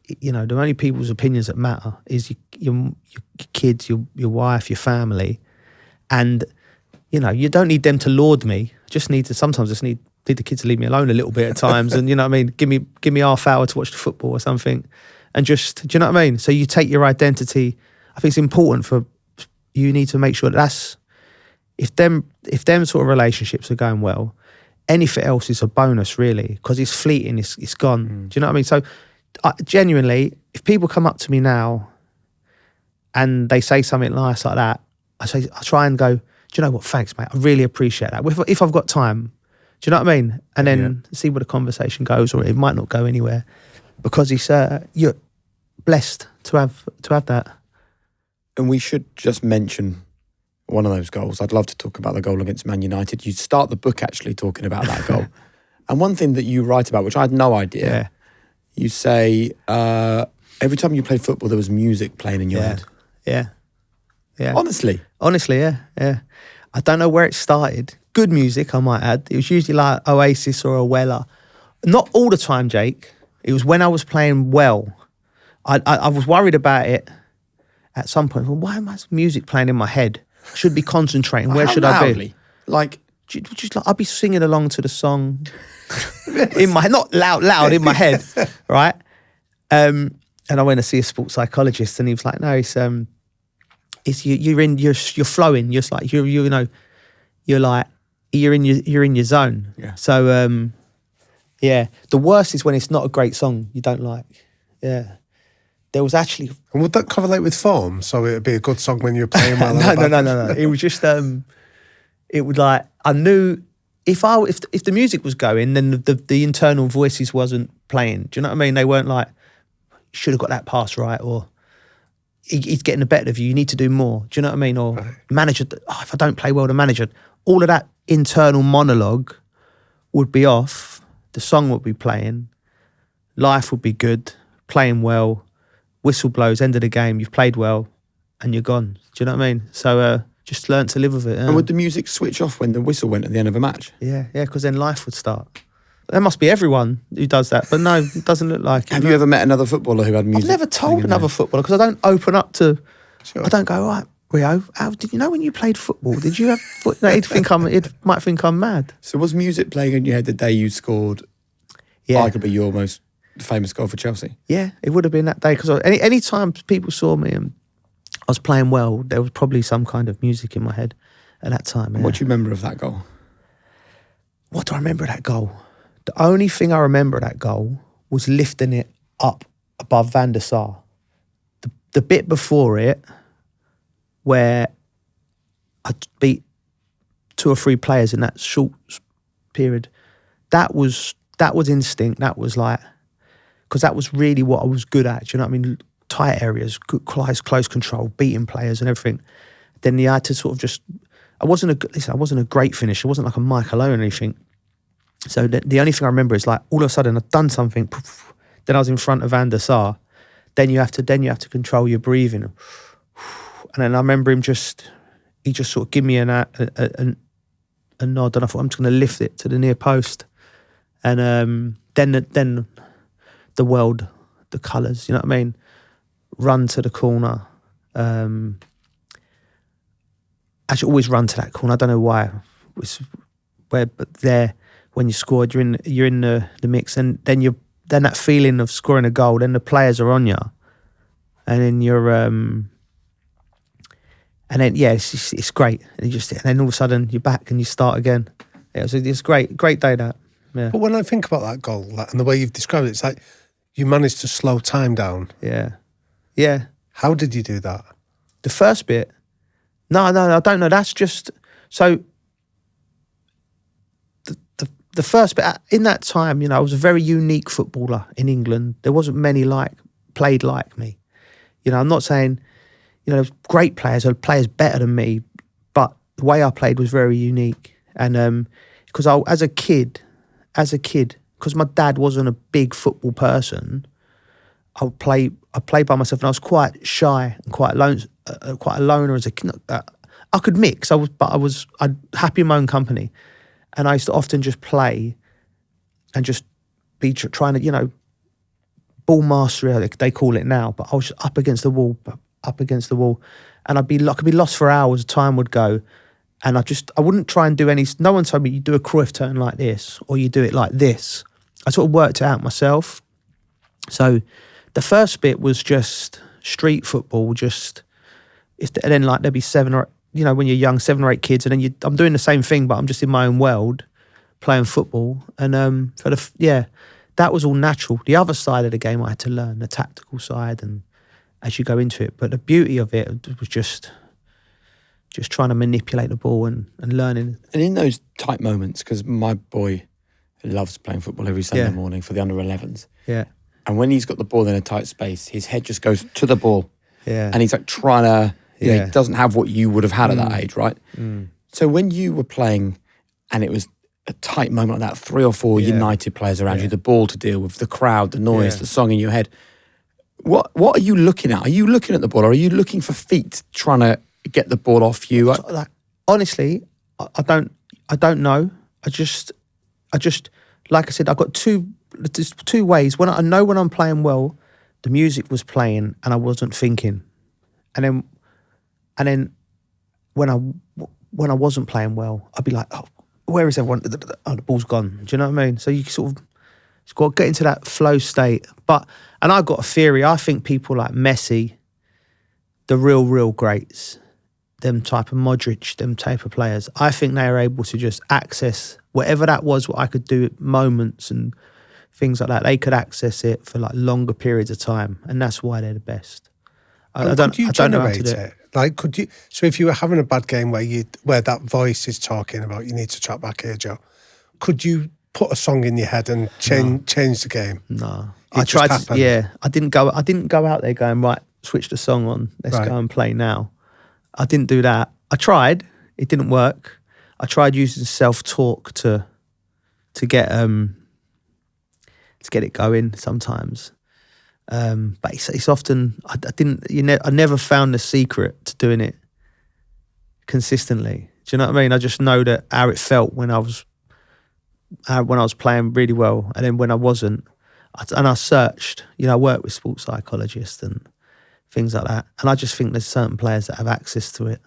the only people's opinions that matter is your kids, your wife, your family. And, you don't need them to laud me. Sometimes just need the kids to leave me alone a little bit at times. And, you know what I mean? Give me half hour to watch the football or something. And just, do you know what I mean? So you take your identity. I think it's important you need to make sure that's, if them sort of relationships are going well, anything else is a bonus really, because it's fleeting, it's gone. Do you know what I mean? So genuinely, if people come up to me now and they say something nice like that, I try and go, do you know what? Thanks, mate. I really appreciate that. If I've got time, do you know what I mean? And then see where the conversation goes, or it might not go anywhere, because you're blessed to have that. And we should just mention one of those goals. I'd love to talk about the goal against Man United. You start the book actually talking about that goal. And one thing that you write about, which I had no idea, you say every time you played football, there was music playing in your head. Yeah. Honestly, yeah. I don't know where it started. Good music, I might add. It was usually like Oasis or a Weller. Not all the time, Jake. It was when I was playing well. I was worried about it at some point. Well, why am I music playing in my head? I should be concentrating. Where should I be? Like, just like I'd be singing along to the song in my, not loud in my head, right? And I went to see a sports psychologist, and he was like, "No, it's you're flowing. You're like you're in your zone." Yeah. So the worst is when it's not a great song you don't like. Yeah. There was actually... And would that correlate with form? So it would be a good song when you were playing well? No. It was just... it would like... I knew if the music was going, then the internal voices wasn't playing. Do you know what I mean? They weren't like, should have got that pass right, or he's getting the better of you. You need to do more. Do you know what I mean? Or manager, if I don't play well, the manager... All of that internal monologue would be off. The song would be playing. Life would be good. Playing well. Whistle blows, end of the game, you've played well, and you're gone. Do you know what I mean? So just learn to live with it. And would the music switch off when the whistle went at the end of a match? Yeah, because then life would start. There must be everyone who does that, but no, it doesn't look like it. Have you ever met another footballer who had music? I've never told another footballer, because I don't open up to... Sure. I don't go, right, Rio, how did you know when you played football? Did you have... It might think I'm mad. So was music playing in your head the day you scored arguably your most famous goal for Chelsea? Yeah, it would have been that day, because any time people saw me and I was playing well, there was probably some kind of music in my head at that time. What do you remember of that goal? What do I remember of that goal? The only thing I remember of that goal was lifting it up above Van der Sar. The bit before it, where I beat 2 or 3 players in that short period, that was instinct. That was like... Because that was really what I was good at. Do you know what I mean? Tight areas, good, close control, beating players and everything. Then you had to sort of just... I wasn't a great finisher. I wasn't like a Michael Owen or anything. So the only thing I remember is like all of a sudden I'd done something. Then I was in front of Van der Sar. Then you have to control your breathing. And then I remember he just sort of give me a nod, and I thought, I'm just going to lift it to the near post. And then the world, the colours, you know what I mean? Run to the corner. I should always run to that corner. I don't know why. But there, when you scored, you're in the mix, and then that feeling of scoring a goal. Then the players are on you, and then you're and then it's great. And then all of a sudden you're back and you start again. Yeah, so it's great day that. Yeah. But when I think about that goal and the way you've described it, it's like you managed to slow time down. Yeah. How did you do that? The first bit? No, I don't know. That's just... So, the first bit, in that time, I was a very unique footballer in England. There wasn't many played like me. I'm not saying, great players or players better than me, but the way I played was very unique. And because as a kid, because my dad wasn't a big football person, I played by myself, and I was quite shy and quite a loner as a kid. I could mix, I'd happy in my own company, and I used to often just play and just be trying to, ball mastery, they call it now, but I was just up against the wall, and I could be lost for hours. Time would go. And I wouldn't try and do any... No one told me you do a Cruyff turn like this or you do it like this. I sort of worked it out myself. So the first bit was just street football, and then like there'd be 7 or... when you're young, 7 or 8 kids, and then I'm doing the same thing, but I'm just in my own world playing football. And that was all natural. The other side of the game I had to learn, the tactical side, and as you go into it. But the beauty of it was just... just trying to manipulate the ball and learning. And in those tight moments, because my boy loves playing football every Sunday morning for the under-11s. Yeah. And when he's got the ball in a tight space, his head just goes to the ball. Yeah. And he's like trying to, you know, he doesn't have what you would have had at that age, right? So when you were playing and it was a tight moment like that, 3 or 4 United players around you, the ball to deal with, the crowd, the noise, the song in your head, what are you looking at? Are you looking at the ball or are you looking for feet trying to get the ball off you? Honestly, I don't know. I just, like I said, I've got there's two ways. When I know when I'm playing well, the music was playing and I wasn't thinking, and then when I wasn't playing well, I'd be like, oh, where is everyone? Oh, the ball's gone. Do you know what I mean? So you sort of just got to get into that flow state. And I've got a theory. I think people like Messi, the real greats, them type of Modric, them type of players, I think they are able to just access whatever that was, what I could do at moments and things like that. They could access it for like longer periods of time, and that's why they're the best. I don't know how to do it. Like, could you? So if you were having a bad game where that voice is talking about you need to track back here, Joe, could you put a song in your head and change the game? No, I tried to, I didn't go out there going, right, switch the song on, let's go and play now. I didn't do that. I tried, it didn't work. I tried using self-talk to get it going sometimes. But it's often I never found the secret to doing it consistently. Do you know what I mean? I just know that how it felt when I was playing really well, and then when I wasn't, I searched. You know, I work with sports psychologists and things like that, and I just think there's certain players that have access to it.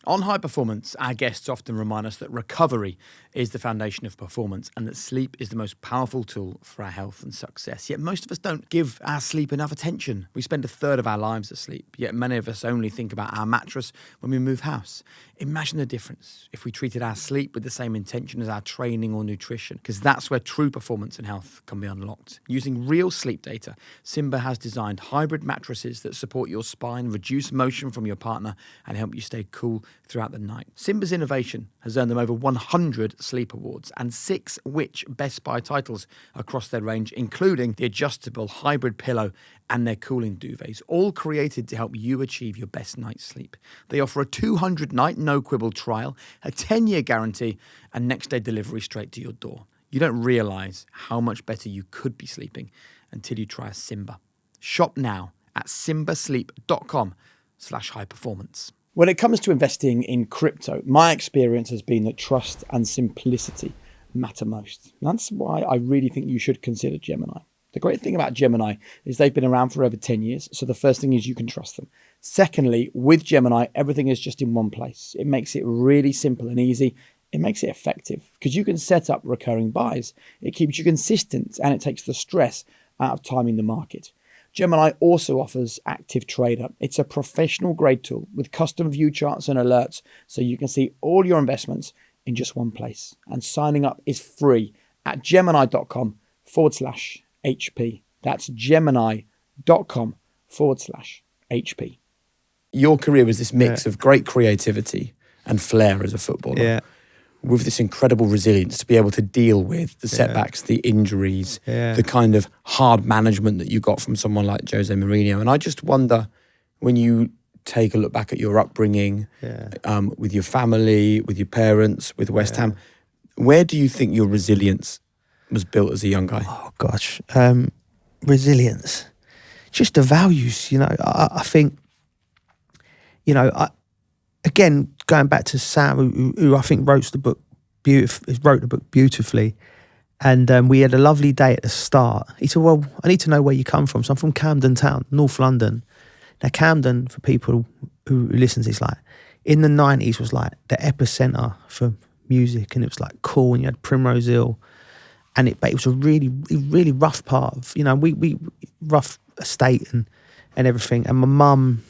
On High Performance, our guests often remind us that recovery is the foundation of performance and that sleep is the most powerful tool for our health and success. Yet most of us don't give our sleep enough attention. We spend a third of our lives asleep, yet many of us only think about our mattress when we move house. Imagine the difference if we treated our sleep with the same intention as our training or nutrition, because that's where true performance and health can be unlocked. Using real sleep data, Simba has designed hybrid mattresses that support your spine, reduce motion from your partner, and help you stay cool throughout the night. Simba's innovation has earned them over 100 sleep awards and 6 Which Best Buy titles across their range, including the adjustable hybrid pillow and their cooling duvets, all created to help you achieve your best night's sleep. They offer a 200-night no-quibble trial, a 10-year guarantee, and next-day delivery straight to your door. You don't realise how much better you could be sleeping until you try a Simba. Shop now at simbasleep.com/high-performance. When it comes to investing in crypto, my experience has been that trust and simplicity matter most. And that's why I really think you should consider Gemini. The great thing about Gemini is they've been around for over 10 years. So the first thing is you can trust them. Secondly, with Gemini, everything is just in one place. It makes it really simple and easy. It makes it effective because you can set up recurring buys. It keeps you consistent and it takes the stress out of timing the market. Gemini also offers Active Trader. It's a professional grade tool with custom view charts and alerts so you can see all your investments in just one place. And signing up is free at gemini.com/HP. That's gemini.com/HP. Your career was this mix of great creativity and flair as a footballer. Yeah. With this incredible resilience to be able to deal with the setbacks, the injuries, the kind of hard management that you got from someone like Jose Mourinho. And I just wonder, when you take a look back at your upbringing, with your family, with your parents, with West Ham, where do you think your resilience was built as a young guy? Oh, gosh. Resilience. Just the values, you know. I think, you know, again, going back to Sam, who I think wrote the book beautifully, and we had a lovely day at the start. He said, well, I need to know where you come from. So I'm from Camden town, North London. Now, Camden, for people who listen to this, like, in the 90s was like the epicenter for music, and it was like cool, and you had Primrose Hill, but it was a really rough part of, you know, we rough estate and everything. And my mum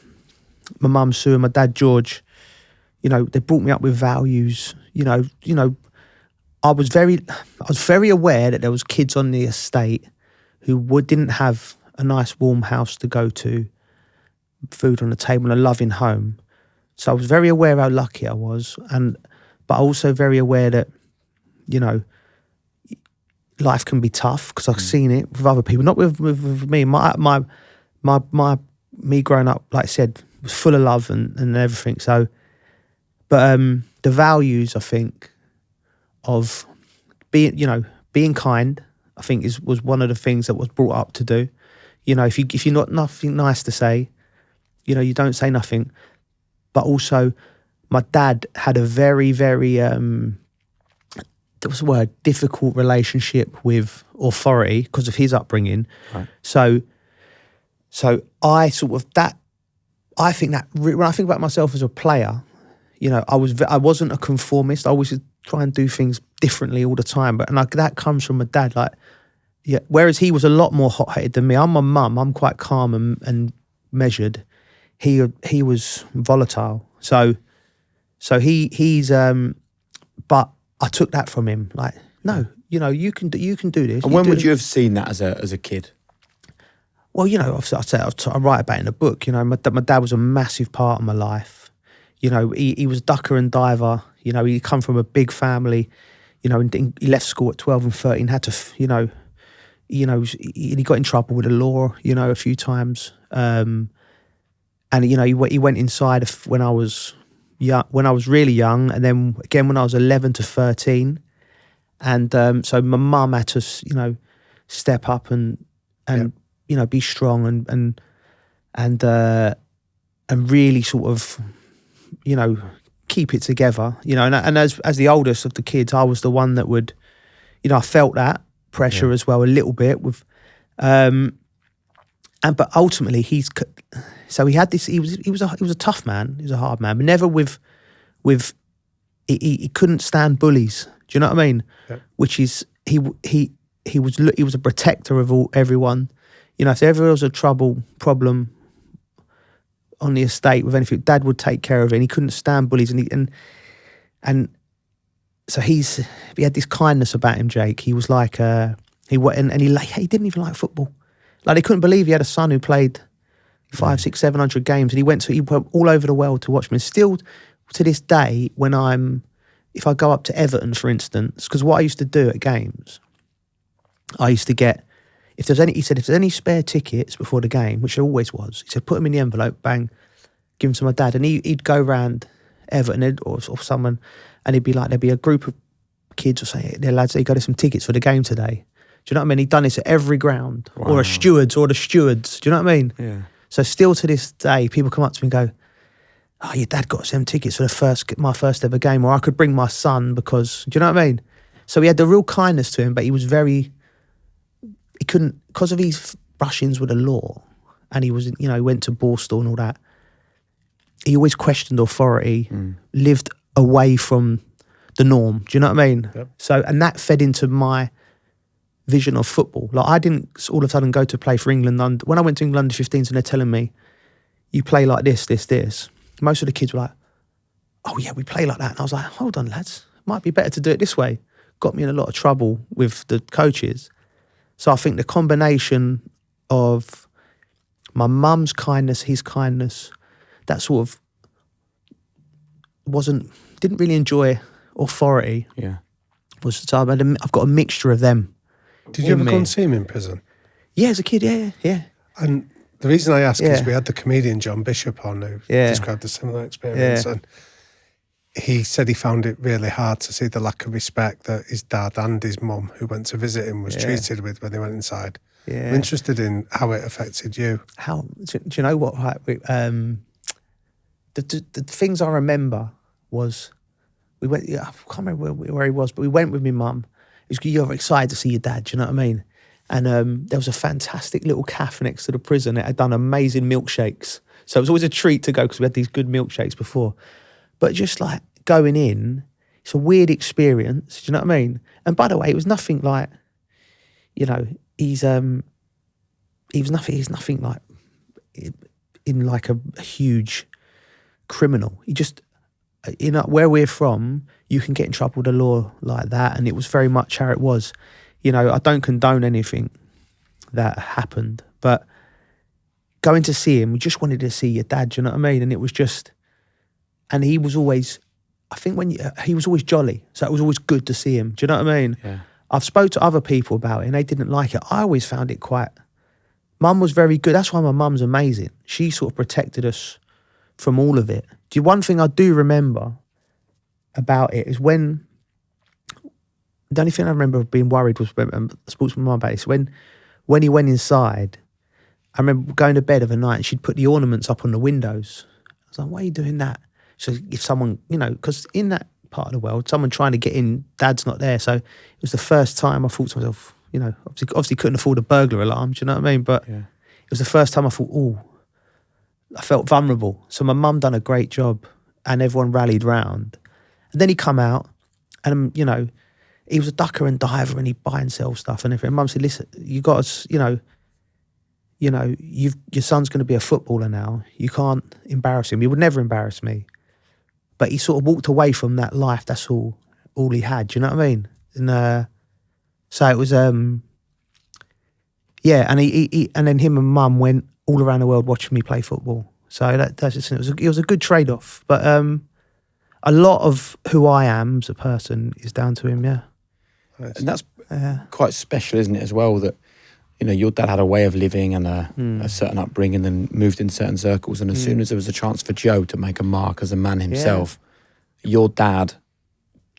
Sue and my dad George, you know, they brought me up with values. You know, I was very aware that there was kids on the estate who didn't have a nice warm house to go to, food on the table, and a loving home. So I was very aware how lucky I was, but also very aware that, you know, life can be tough because I've seen it with other people, not with me. Me growing up, like I said, was full of love and everything. So, but the values, I think, of being kind, I think was one of the things that was brought up to do. You know, if you're not nothing nice to say, you know, you don't say nothing. But also, my dad had a very, very difficult relationship with authority because of his upbringing. Right. So I sort of that. I think that when I think about myself as a player, you know, I wasn't a conformist. I always try and do things differently all the time. But that comes from my dad. Like, yeah. Whereas he was a lot more hot-headed than me. I'm my mum. I'm quite calm and measured. He was volatile. So he's but I took that from him. Like, no, you know, you can do this. And when would you have seen that as a kid? Well, you know, I write about it in a book. You know, my dad was a massive part of my life. You know, he was ducker and diver. You know, he come from a big family. You know, and he left school at 12 and 13. Had to, he got in trouble with the law. You know, a few times. And you know, he went inside when I was young, when I was really young, and then again when I was 11 to 13. And so my mum had to, you know, step up and you know, be strong and really sort of, you know, keep it together. You know, and as the oldest of the kids, I was the one that would, you know, I felt that pressure as well a little bit with, but ultimately he had this. He was a tough man. He was a hard man, but never with he couldn't stand bullies. Do you know what I mean? Yeah. Which is he was a protector of everyone. You know, if there ever was a problem on the estate with anything, Dad would take care of it. And he couldn't stand bullies, and so he had this kindness about him, Jake. He was like he didn't even like football. Like, they couldn't believe he had a son who played 500, 600, 700 games, and he went all over the world to watch me. And still to this day, if I go up to Everton, for instance, because what I used to do at games, I used to get, if there's any spare tickets before the game, which there always was, he said, put them in the envelope, bang, give them to my dad. And he'd go round Everton or someone, and he'd be like, there'd be a group of kids or say, "There, lads, you got us some tickets for the game today." Do you know what I mean? He'd done this at every ground. Wow. Or the stewards. Do you know what I mean? Yeah. So still to this day, people come up to me and go, "Oh, your dad got us them tickets for my first ever game," or I could bring my son because, do you know what I mean? So he had the real kindness to him, but he couldn't, because of his brush-ins with the law, and he was, you know, he went to Borstal and all that, he always questioned authority, lived away from the norm. Do you know what I mean? Yep. So, and that fed into my vision of football. Like, I didn't all of a sudden go to play for England. When I went to England under 15s and they're telling me, you play like this, most of the kids were like, "Oh yeah, we play like that." And I was like, hold on, lads, might be better to do it this way. Got me in a lot of trouble with the coaches. So I think the combination of my mum's kindness, his kindness, that sort of didn't really enjoy authority. Yeah. So I've got a mixture of them. Did you ever go and see him in prison? Yeah, as a kid, yeah. And the reason I ask is we had the comedian John Bishop on who described a similar experience, and he said he found it really hard to see the lack of respect that his dad and his mum, who went to visit him, was treated with when they went inside. Yeah. I'm interested in how it affected you. Do you know what? The things I remember was we went. I can't remember where he was, but we went with my mum. You're excited to see your dad. Do you know what I mean? And there was a fantastic little cafe next to the prison. It had done amazing milkshakes, so it was always a treat to go because we had these good milkshakes before. But just like going in, it's a weird experience. Do you know what I mean? And by the way, it was nothing like, you know, he's nothing like in like a huge criminal. He just, you know, where we're from, you can get in trouble with the law like that, and it was very much how it was. You know, I don't condone anything that happened, but going to see him, we just wanted to see your dad. Do you know what I mean? And it was just, And he was always, I think he was always jolly. So it was always good to see him. Do you know what I mean? Yeah. I've spoke to other people about it and they didn't like it. I always found it quite, Mum was very good. That's why my mum's amazing. She sort of protected us from all of it. One thing I do remember about it is the only thing I remember being worried was I spoke to my mum about this. When he went inside, I remember going to bed of a night and she'd put the ornaments up on the windows. I was like, why are you doing that? So if someone, because in that part of the world, someone trying to get in, Dad's not there. So it was the first time I thought to myself, obviously couldn't afford a burglar alarm, do you know what I mean? But it was the first time I thought, I felt vulnerable. So my mum done a great job and everyone rallied round. And then he come out and, he was a ducker and diver and he'd buy and sell stuff and everything. And Mum said, listen, you got to, your son's going to be a footballer now. You can't embarrass him. He would never embarrass me. But he sort of walked away from that life. That's all he had. Do you know what I mean? And so it was, and he and then him and Mum went all around the world watching me play football. So that's just, it was a good trade-off. But a lot of who I am as a person is down to him, yeah. And that's quite special, isn't it, as well, that, your dad had a way of living and a certain upbringing and moved in certain circles. And as soon as there was a chance for Joe to make a mark as a man himself, your dad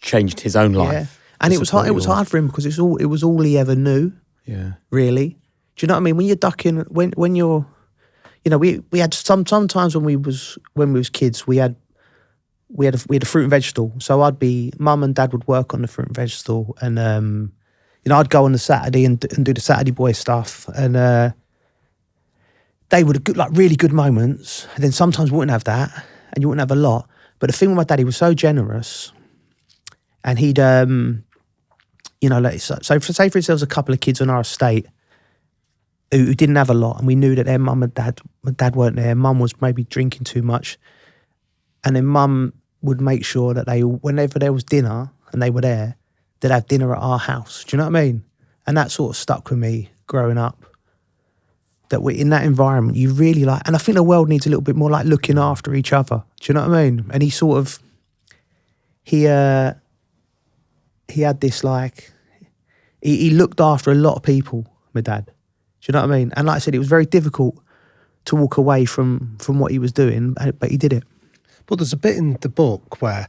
changed his own life. Yeah. And it was hard for him because it was all he ever knew. Yeah. Really. Do you know what I mean? When you're ducking, when you're, we had sometimes when we was kids, we had a fruit and vegetable. So Mum and Dad would work on the fruit and vegetable and, I'd go on the Saturday and do the Saturday boy stuff, and they would have really good moments. And then sometimes we wouldn't have that, and you wouldn't have a lot. But the thing with my dad, he was so generous, and he'd, so say for instance, there was a couple of kids on our estate who didn't have a lot, and we knew that their mum and dad, my dad weren't there. Mum was maybe drinking too much, and then Mum would make sure that whenever there was dinner and they were there, they'd have dinner at our house. Do you know what I mean? And that sort of stuck with me growing up. That in that environment, you really and I think the world needs a little bit more looking after each other. Do you know what I mean? And he sort of, he had this he looked after a lot of people, my dad. Do you know what I mean? And like I said, it was very difficult to walk away from what he was doing, but he did it. But there's a bit in the book where,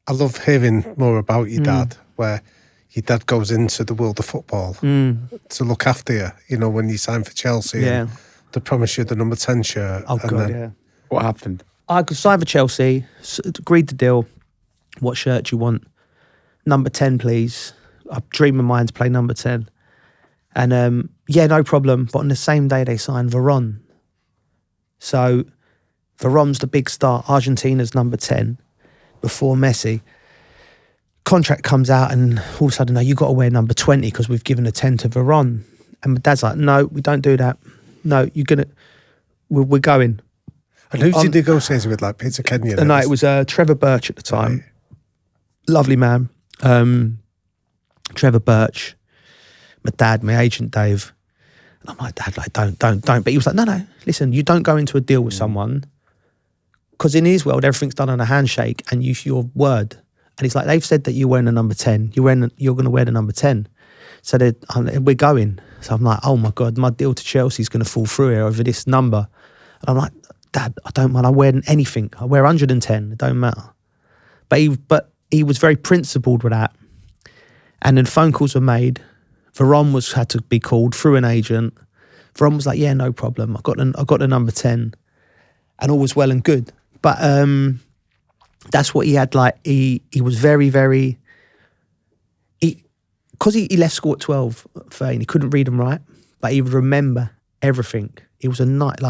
I love hearing more about your dad, where your dad goes into the world of football to look after you, when you signed for Chelsea. Yeah. And they promise you the number 10 shirt. Oh, God, yeah. What happened? I signed for Chelsea, agreed the deal. What shirt do you want? Number 10, please. I dream of mine to play number 10. And, no problem. But on the same day, they signed Veron. So Veron's the big star. Argentina's number 10. Before Messi, contract comes out and all of a sudden, no, you got to wear number 20 because we've given a 10 to Veron. And my dad's like, no, we don't do that. No, we're going. And who did you negotiate with, Peter Kenyon? No, it was Trevor Birch at the time. Right. Lovely man. Trevor Birch, my dad, my agent Dave. And I'm like, Dad, don't. But he was like, no, listen, you don't go into a deal with someone because in his world, everything's done on a handshake and your word. And he's like, they've said that you're wearing the number 10. You're going to wear the number 10. So we're going. So I'm like, oh my God, my deal to Chelsea's going to fall through here over this number. And I'm like, Dad, I don't mind. I wear anything. I wear 110. It don't matter. But he was very principled with that. And then phone calls were made. Veron had to be called through an agent. Veron was like, yeah, no problem. I got the number 10. And all was well and good. But that's what he had. He was very, very. Because he left school at 12, 13, he couldn't read and write, but he would remember everything. It was a night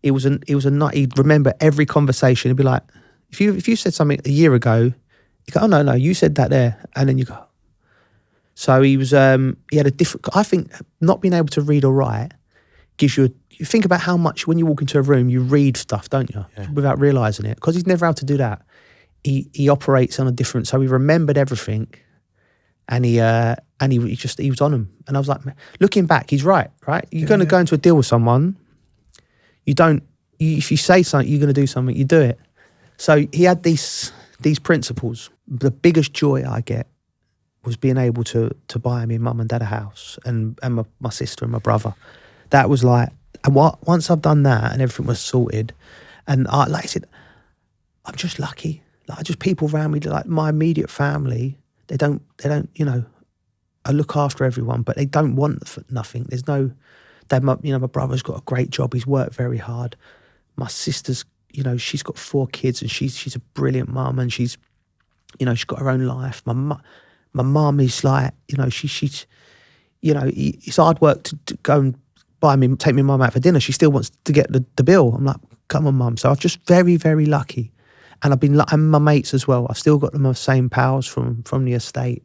It was a night. He'd remember every conversation. He'd be like, if you said something a year ago, you go, oh no, you said that there, and then you go. So he had a different. I think not being able to read or write gives you. You think about how much when you walk into a room, you read stuff, don't you? Yeah. Without realising it. Because he's never able to do that. He operates on a different, so he remembered everything and he was on him. And I was like, looking back, he's right? You're going to go into a deal with someone, if you say something, you're going to do something, you do it. So he had these principles. The biggest joy I get was being able to buy me mum and dad a house and my sister and my brother. That was like, and once I've done that and everything was sorted, and like I said, I'm just lucky. Like just people around me, like my immediate family, they don't, I look after everyone, but they don't want nothing. There's no, my brother's got a great job. He's worked very hard. My sister's, she's got 4 kids and she's a brilliant mum and she's got her own life. My mum is like, she's, it's hard work to go and take my mum out for dinner. She still wants to get the bill. I'm like, come on, mum. So I'm just very, very lucky. And I've been, and my mates as well. I've still got the same pals from the estate.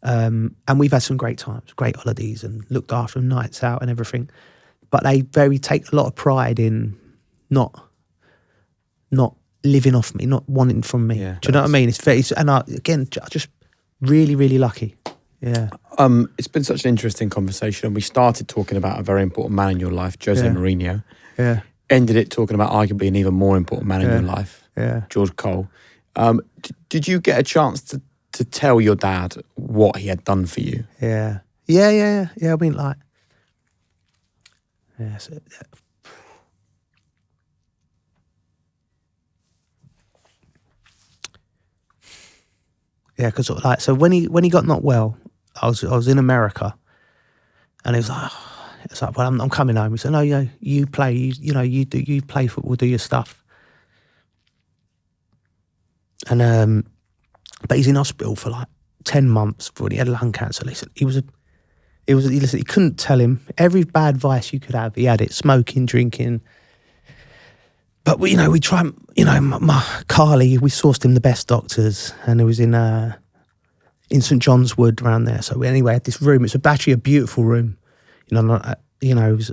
And we've had some great times, great holidays and looked after them, nights out and everything. But they take a lot of pride in not living off me, not wanting from me. Yeah, do you know what I mean? It's very, and again, just really, really lucky. Yeah. It's been such an interesting conversation, and we started talking about a very important man in your life, Jose Mourinho. Yeah. Ended it talking about arguably an even more important man in your life, George Cole. Did you get a chance to tell your dad what he had done for you? Yeah. I mean, like, yeah. So, yeah, because like, so when he got not well, I was in America, and he was like, well, I'm coming home. He said, no, you play, you play football, do your stuff. And but he's in hospital for like 10 months before he had lung cancer. Listen, listen, he couldn't tell him every bad vice you could have. He had it: smoking, drinking. But we try, my Carly, we sourced him the best doctors, and it was in St John's Wood around there. So anyway, had this room. It's actually a beautiful room. It was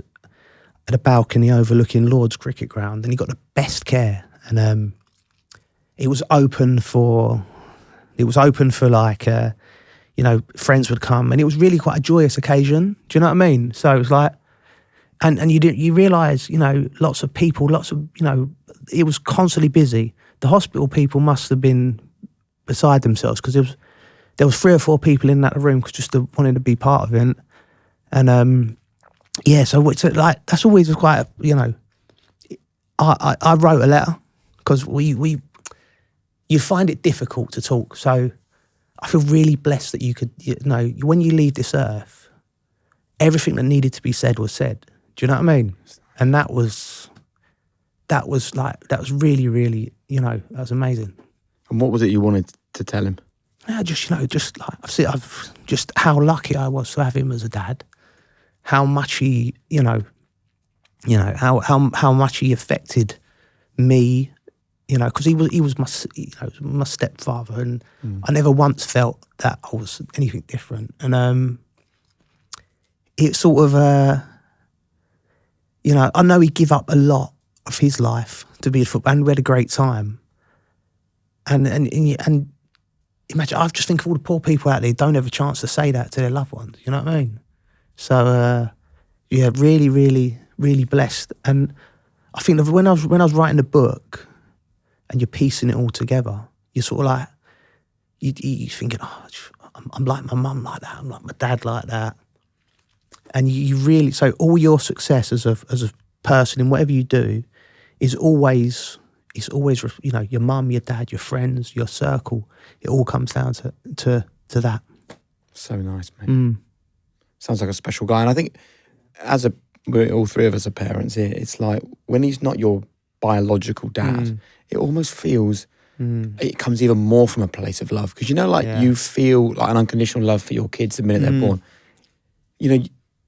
at a balcony overlooking Lord's cricket ground, and he got the best care. And it was open for like, friends would come, and it was really quite a joyous occasion. Do you know what I mean? So it was like, and you realise, lots of people, it was constantly busy. The hospital people must have been beside themselves, because there was 3 or 4 people in that room just wanting to be part of it. And so it's like, that's always quite, I wrote a letter, because you find it difficult to talk. So I feel really blessed that you could, when you leave this earth, everything that needed to be said was said. Do you know what I mean? And that was really, really, that was amazing. And what was it you wanted to tell him? Yeah, just how lucky I was to have him as a dad. How much he, how much he affected me, because he was my stepfather, and I never once felt that I was anything different. And it sort of, I know he gave up a lot of his life to be a footballer, and we had a great time. And imagine, I just think of all the poor people out there who don't have a chance to say that to their loved ones. You know what I mean? So really, really, really blessed. And I think when I was writing the book, and you're piecing it all together, you're sort of like, you're thinking, I'm like my mum like that, I'm like my dad like that. And you really, so all your success as a person in whatever you do is always, your mum, your dad, your friends, your circle. It all comes down to that. So nice, mate. Sounds like a special guy. And I think we're all 3 of us are parents here, it's like, when he's not your biological dad, it almost feels, it comes even more from a place of love. Because you feel like an unconditional love for your kids the minute they're born.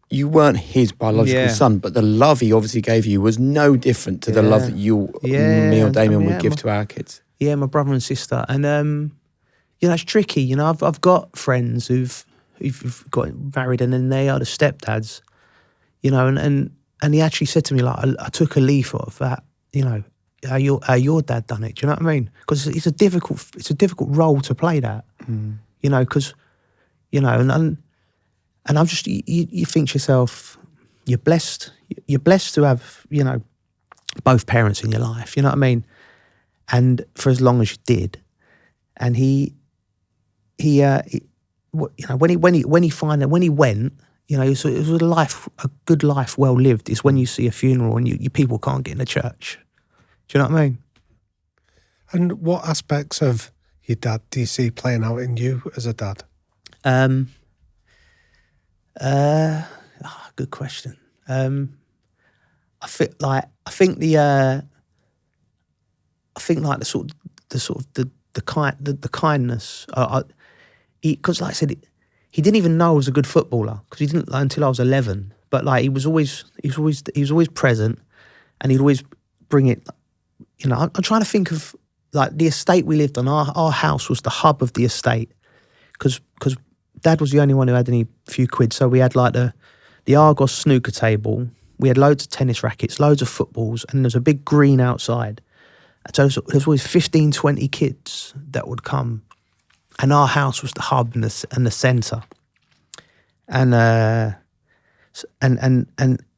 You weren't his biological son, but the love he obviously gave you was no different to the love that me or Damien would give to our kids. Yeah, my brother and sister. And, it's tricky. I've got friends who've got married, and then they are the stepdads, and he actually said to me, like, I took a leaf off that, how your dad done it. Do you know what I mean? Because it's a difficult role to play that, because, and I'm just, you think to yourself, you're blessed to have, both parents in your life, you know what I mean? and for as long as you did. And he when he went, it was a good life well lived. It's when you see a funeral and you people can't get in the church. Do you know what I mean? And what aspects of your dad do you see playing out in you as a dad? Good question. I think the kindness. Because like I said, he didn't even know I was a good footballer because he didn't until I was 11. But like he was always present, and he'd always bring it. I'm trying to think of like the estate we lived on. Our house was the hub of the estate because Dad was the only one who had any few quid. So we had like the Argos snooker table. We had loads of tennis rackets, loads of footballs, and there's a big green outside. So there's always 15, 20 kids that would come. And our house was the hub and the centre. And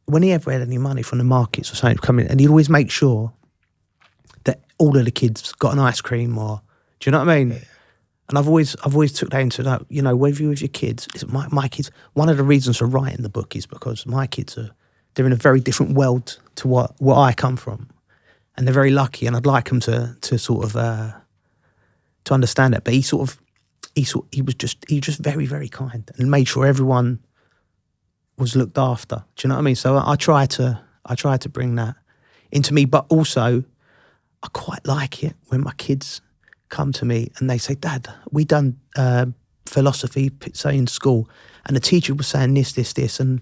when he ever had any money from the markets or something coming, and he'd always make sure that all of the kids got an ice cream or, do you know what I mean? Yeah. And I've always took that into that, whether you're with your kids, my kids, one of the reasons for writing the book is because my kids they're in a very different world to what I come from. And they're very lucky, and I'd like them to sort of to understand it. But he was just very, very kind and made sure everyone was looked after. Do you know what I mean? So I try to bring that into me, but also I quite like it when my kids come to me and they say, "Dad, we done philosophy, say in school, and the teacher was saying this, and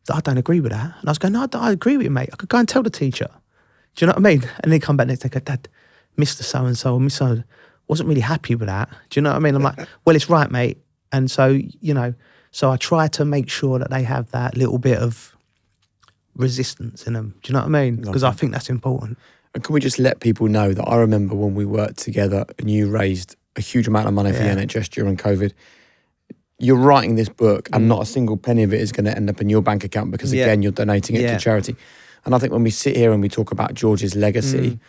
I don't agree with that." And I was going, "No, I agree with you, mate. I could go and tell the teacher." Do you know what I mean? And they come back next day and go, "Dad, Mr. So-and-so or Miss So wasn't really happy with that." Do you know what I mean? I'm like, "Well, it's right, mate." And so, so I try to make sure that they have that little bit of resistance in them. Do you know what I mean? Because I think that's important. And can we just let people know that I remember when we worked together and you raised a huge amount of money for the NHS during COVID. You're writing this book and not a single penny of it is going to end up in your bank account because, again, you're donating it to charity. And I think when we sit here and we talk about George's legacy,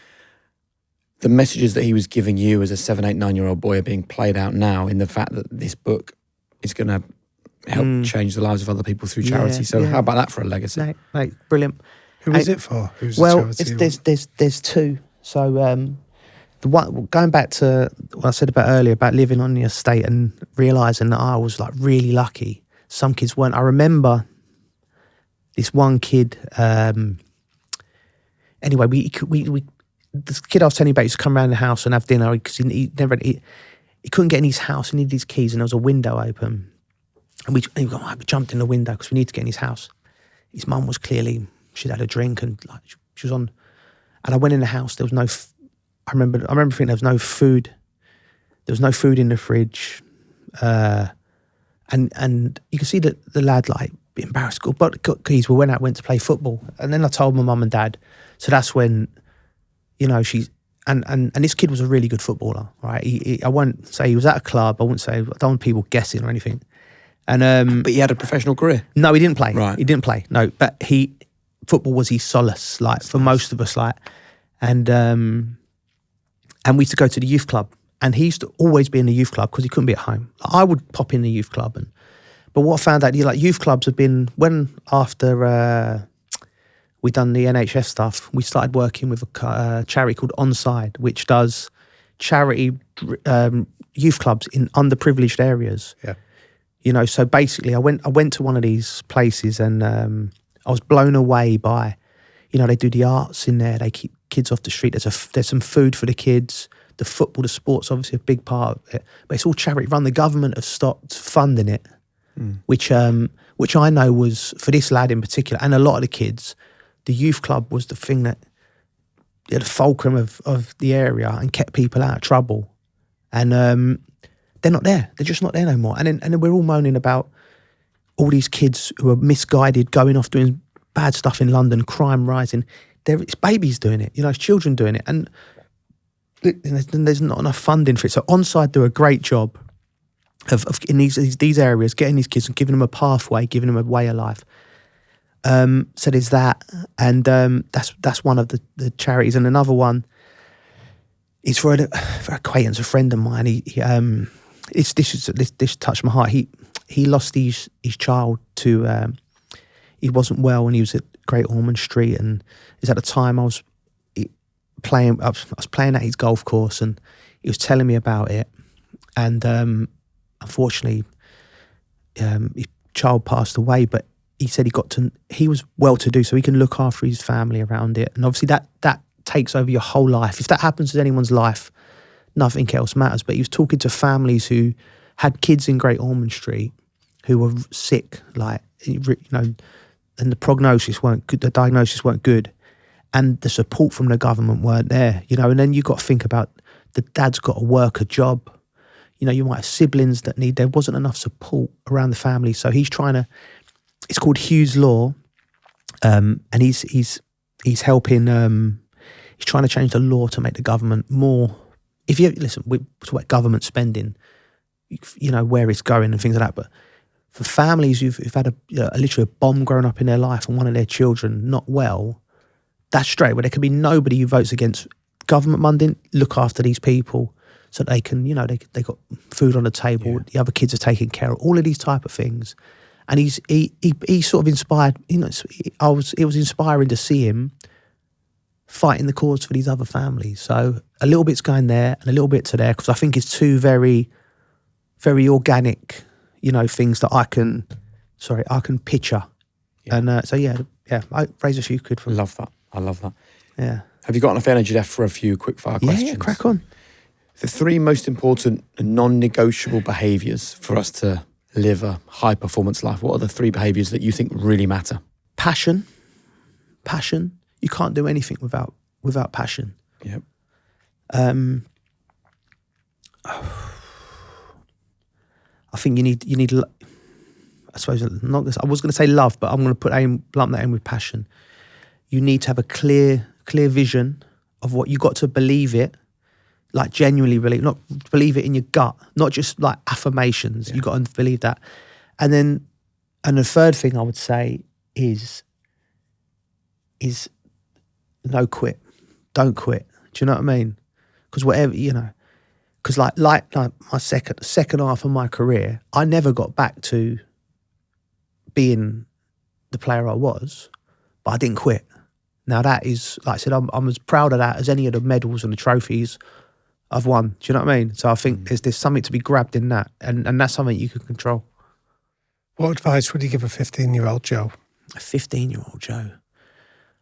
the messages that he was giving you as a 7, 8, 9-year-old boy are being played out now in the fact that this book is going to help change the lives of other people through charity. So how about that for a legacy? Mate, brilliant. Who is it for? Who's well, the charity? there's two. So the one, going back to what I said about earlier about living on the estate and realising that I was like really lucky. Some kids weren't. I remember this one kid. Anyway, we this kid I was telling you about used to come around the house and have dinner because he couldn't get in his house. He needed his keys and there was a window open. And we jumped in the window because we needed to get in his house. His mum was clearly, she'd had a drink and like she was on. And I went in the house. There was no. I remember thinking there was no food. There was no food in the fridge, and you can see that the lad like embarrassed. But got keys. We went to play football, and then I told my mum and dad. So that's when, she's and this kid was a really good footballer, right? I won't say he was at a club. I don't want people guessing or anything. And but he had a professional career. No, he didn't play. Right, he didn't play. No, but football was his solace, like for most of us, like, and we used to go to the youth club, and he used to always be in the youth club because he couldn't be at home. I would pop in the youth club, but what I found out, youth clubs have been after we done the NHS stuff, we started working with a charity called Onside, which does charity youth clubs in underprivileged areas. Yeah. So basically, I went to one of these places and I was blown away by, they do the arts in there. They keep kids off the street. There's some food for the kids. The football, the sport's obviously a big part of it, but it's all charity run. The government have stopped funding it, which I know was for this lad in particular and a lot of the kids. The youth club was the thing that the fulcrum of the area and kept people out of trouble. And they're not there. They're just not there no more. And then we're all moaning about all these kids who are misguided, going off doing bad stuff in London, crime rising. It's babies doing it, it's children doing it. And there's not enough funding for it. So Onside do a great job of in these areas, getting these kids and giving them a pathway, giving them a way of life. So there's that. And that's one of the charities. And another one He's for an acquaintance, a friend of mine. This touched my heart. He lost his child to. He wasn't well, and he was at Great Ormond Street, and it's at the time I was playing at his golf course, and he was telling me about it, and unfortunately, his child passed away, but he said he was well to do, so he can look after his family around it, and obviously that takes over your whole life. If that happens to anyone's life, nothing else matters. But he was talking to families who had kids in Great Ormond Street who were sick, like, you know, and the prognosis weren't good, the diagnosis weren't good, and the support from the government weren't there, you know. And then you got to think about the dad's got to work a job, you know, you might have siblings that there wasn't enough support around the family. So he's trying to, it's called Hughes Law, and he's helping, he's trying to change the law to make the government more, if you listen, we talk about government spending, you know, where it's going and things like that, but for families who've had literally a bomb grown up in their life and one of their children not well, that's straight where there can be nobody who votes against government funding. Look after these people so they can, you know, they got food on the table. Yeah. The other kids are taken care of. All of these type of things, and he sort of inspired. You know, it was inspiring to see him fighting the cause for these other families. So a little bit's going there and a little bit to there, because I think it's two very, very organic, you know, things that I can picture. Yeah. And so I raise a few quid from. Love that. I love that. Yeah. Have you got enough energy left for a few quick fire questions? Yeah, crack on. The 3 most important non-negotiable behaviours for us to live a high performance life. What are the 3 behaviours that you think really matter? Passion. You can't do anything without passion. Yep. I think you need. I suppose I was going to say love, but I'm going to lump that in with passion. You need to have a clear vision of what you got to believe it, like genuinely believe, not believe it in your gut, not just like affirmations. Yeah. You got to believe that, and the third thing I would say is no quit, don't quit. Do you know what I mean? Because whatever, you know. Because like my second half of my career, I never got back to being the player I was, but I didn't quit. Now that is, like I said, I'm as proud of that as any of the medals and the trophies I've won. Do you know what I mean? So I think there's something to be grabbed in that, and that's something you can control. What advice would you give a 15-year-old Joe? A 15-year-old Joe?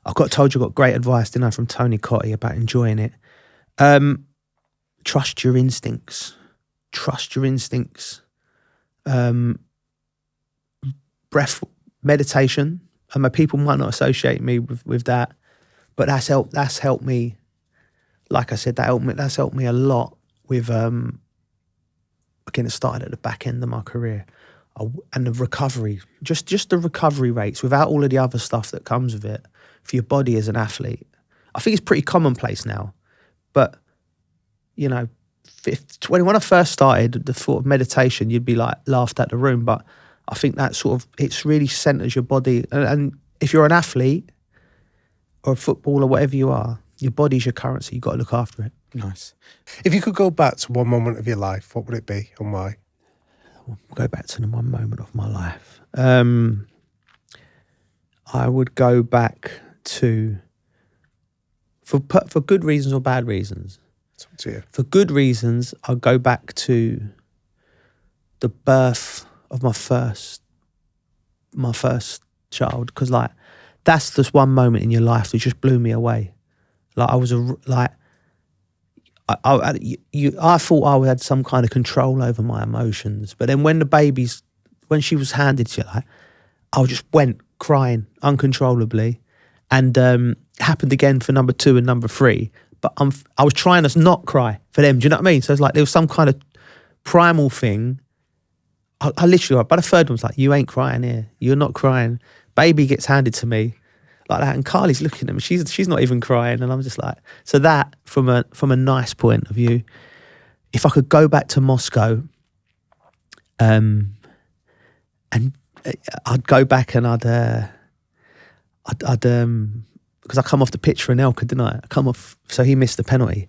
I got great advice, didn't I, from Tony Cottee about enjoying it. Trust your instincts. Breath, meditation. And my people might not associate me with that, but that's helped me. Like I said, that's helped me a lot with. Again, it started at the back end of my career, and the recovery. Just the recovery rates, without all of the other stuff that comes with it, for your body as an athlete. I think it's pretty commonplace now, but. You know, when I first started, the thought of meditation, you'd be like laughed at the room. But I think that it's really centers your body. And if you're an athlete or a footballer, whatever you are, your body's your currency. You've got to look after it. Nice. If you could go back to one moment of your life, what would it be and why? We'll go back to the one moment of my life. I would go back to, for good reasons or bad reasons. For good reasons, I'll go back to the birth of my first child, because like that's just one moment in your life that just blew me away. Like I thought I had some kind of control over my emotions, but then when she was handed to you, like I just went crying uncontrollably, and it happened again for number 2 and number 3. But I was trying to not cry for them. Do you know what I mean? So it's like there was some kind of primal thing. I literally, by the third one, was like, you ain't crying here. You're not crying. Baby gets handed to me like that. And Carly's looking at me. She's not even crying. And I'm just like, so that from a nice point of view, if I could go back to Moscow, and I'd go back and I'd because I come off the pitch for Anelka, didn't I? I come off, so he missed the penalty.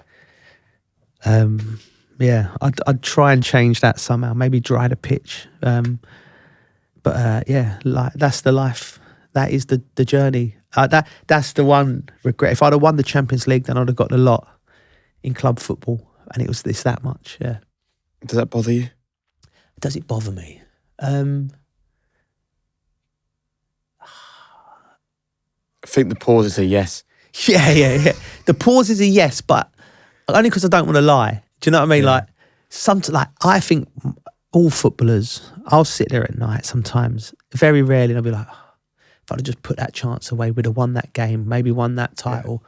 I'd try and change that somehow. Maybe dry the pitch. Like that's the life. That is the journey. That's the one regret. If I'd have won the Champions League, then I'd have got a lot in club football, and it's that much. Yeah. Does that bother you? Does it bother me? I think the pause is a yes. Yeah. The pause is a yes, but only because I don't want to lie. Do you know what I mean? Yeah. I think all footballers, I'll sit there at night sometimes, very rarely, and I'll be like, if I'd have just put that chance away, we'd have won that game, maybe won that title,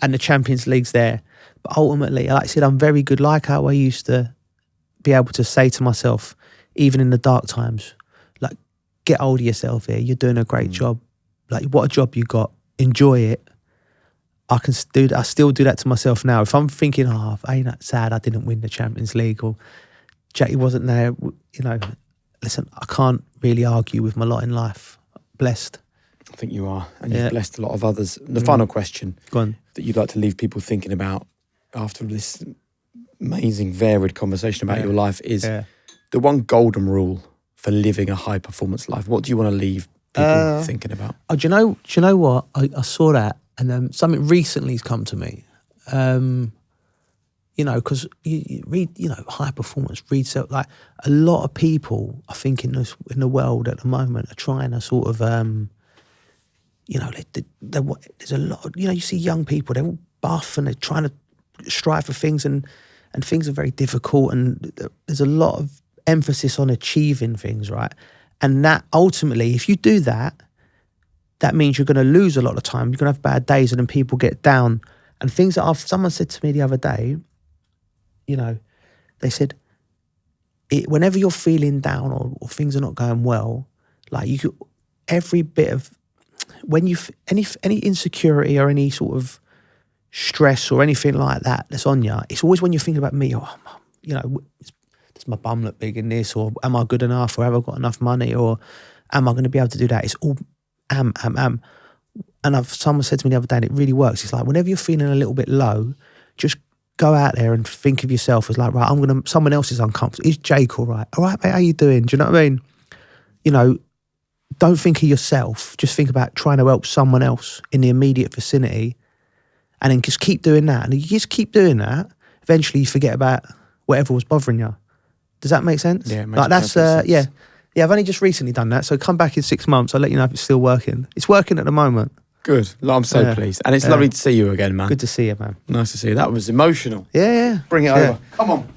and the Champions League's there. But ultimately, like I said, I'm very good, like how I used to be able to say to myself, even in the dark times, like, get hold of yourself here, you're doing a great job. Like, what a job you got, enjoy it. I still do that to myself now. If I'm thinking, ain't that sad I didn't win the Champions League, or Jackie wasn't there, listen, I can't really argue with my lot in life. Blessed. I think you are, and you've blessed a lot of others. The final question that you'd like to leave people thinking about after this amazing, varied conversation about your life is the one golden rule for living a high performance life. What do you want to leave people thinking about? Oh, do you know what? I saw that, and then something recently has come to me. Because you read, high performance, read so, like, a lot of people, I think, in the world at the moment are trying to sort of, there's a lot, you see young people, they're all buff and they're trying to strive for things, and things are very difficult, and there's a lot of emphasis on achieving things, right? And that ultimately, if you do that, that means you're going to lose a lot of time. You're going to have bad days, and then people get down. And things that someone said to me the other day, they said, whenever you're feeling down or things are not going well, like every bit of, when you, any insecurity or any sort of stress or anything like that that's on you, it's always when you're thinking about me, does my bum look big in this, or am I good enough, or have I got enough money, or am I going to be able to do that? It's all am. And someone said to me the other day, and it really works. It's like, whenever you're feeling a little bit low, just go out there and think of yourself as like, right, someone else is uncomfortable. Is Jake all right? All right, mate, how you doing? Do you know what I mean? Don't think of yourself. Just think about trying to help someone else in the immediate vicinity, and then just keep doing that. And if you just keep doing that, eventually you forget about whatever was bothering you. Does that make sense? Yeah, it makes like that's sense. Yeah, I've only just recently done that. So come back in 6 months. I'll let you know if it's still working. It's working at the moment. Good. I'm so pleased. And it's lovely to see you again, man. Good to see you, man. Nice to see you. That was emotional. Yeah. Bring it over. Come on.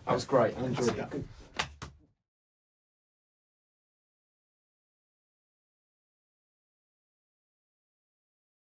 That was great. I enjoyed that.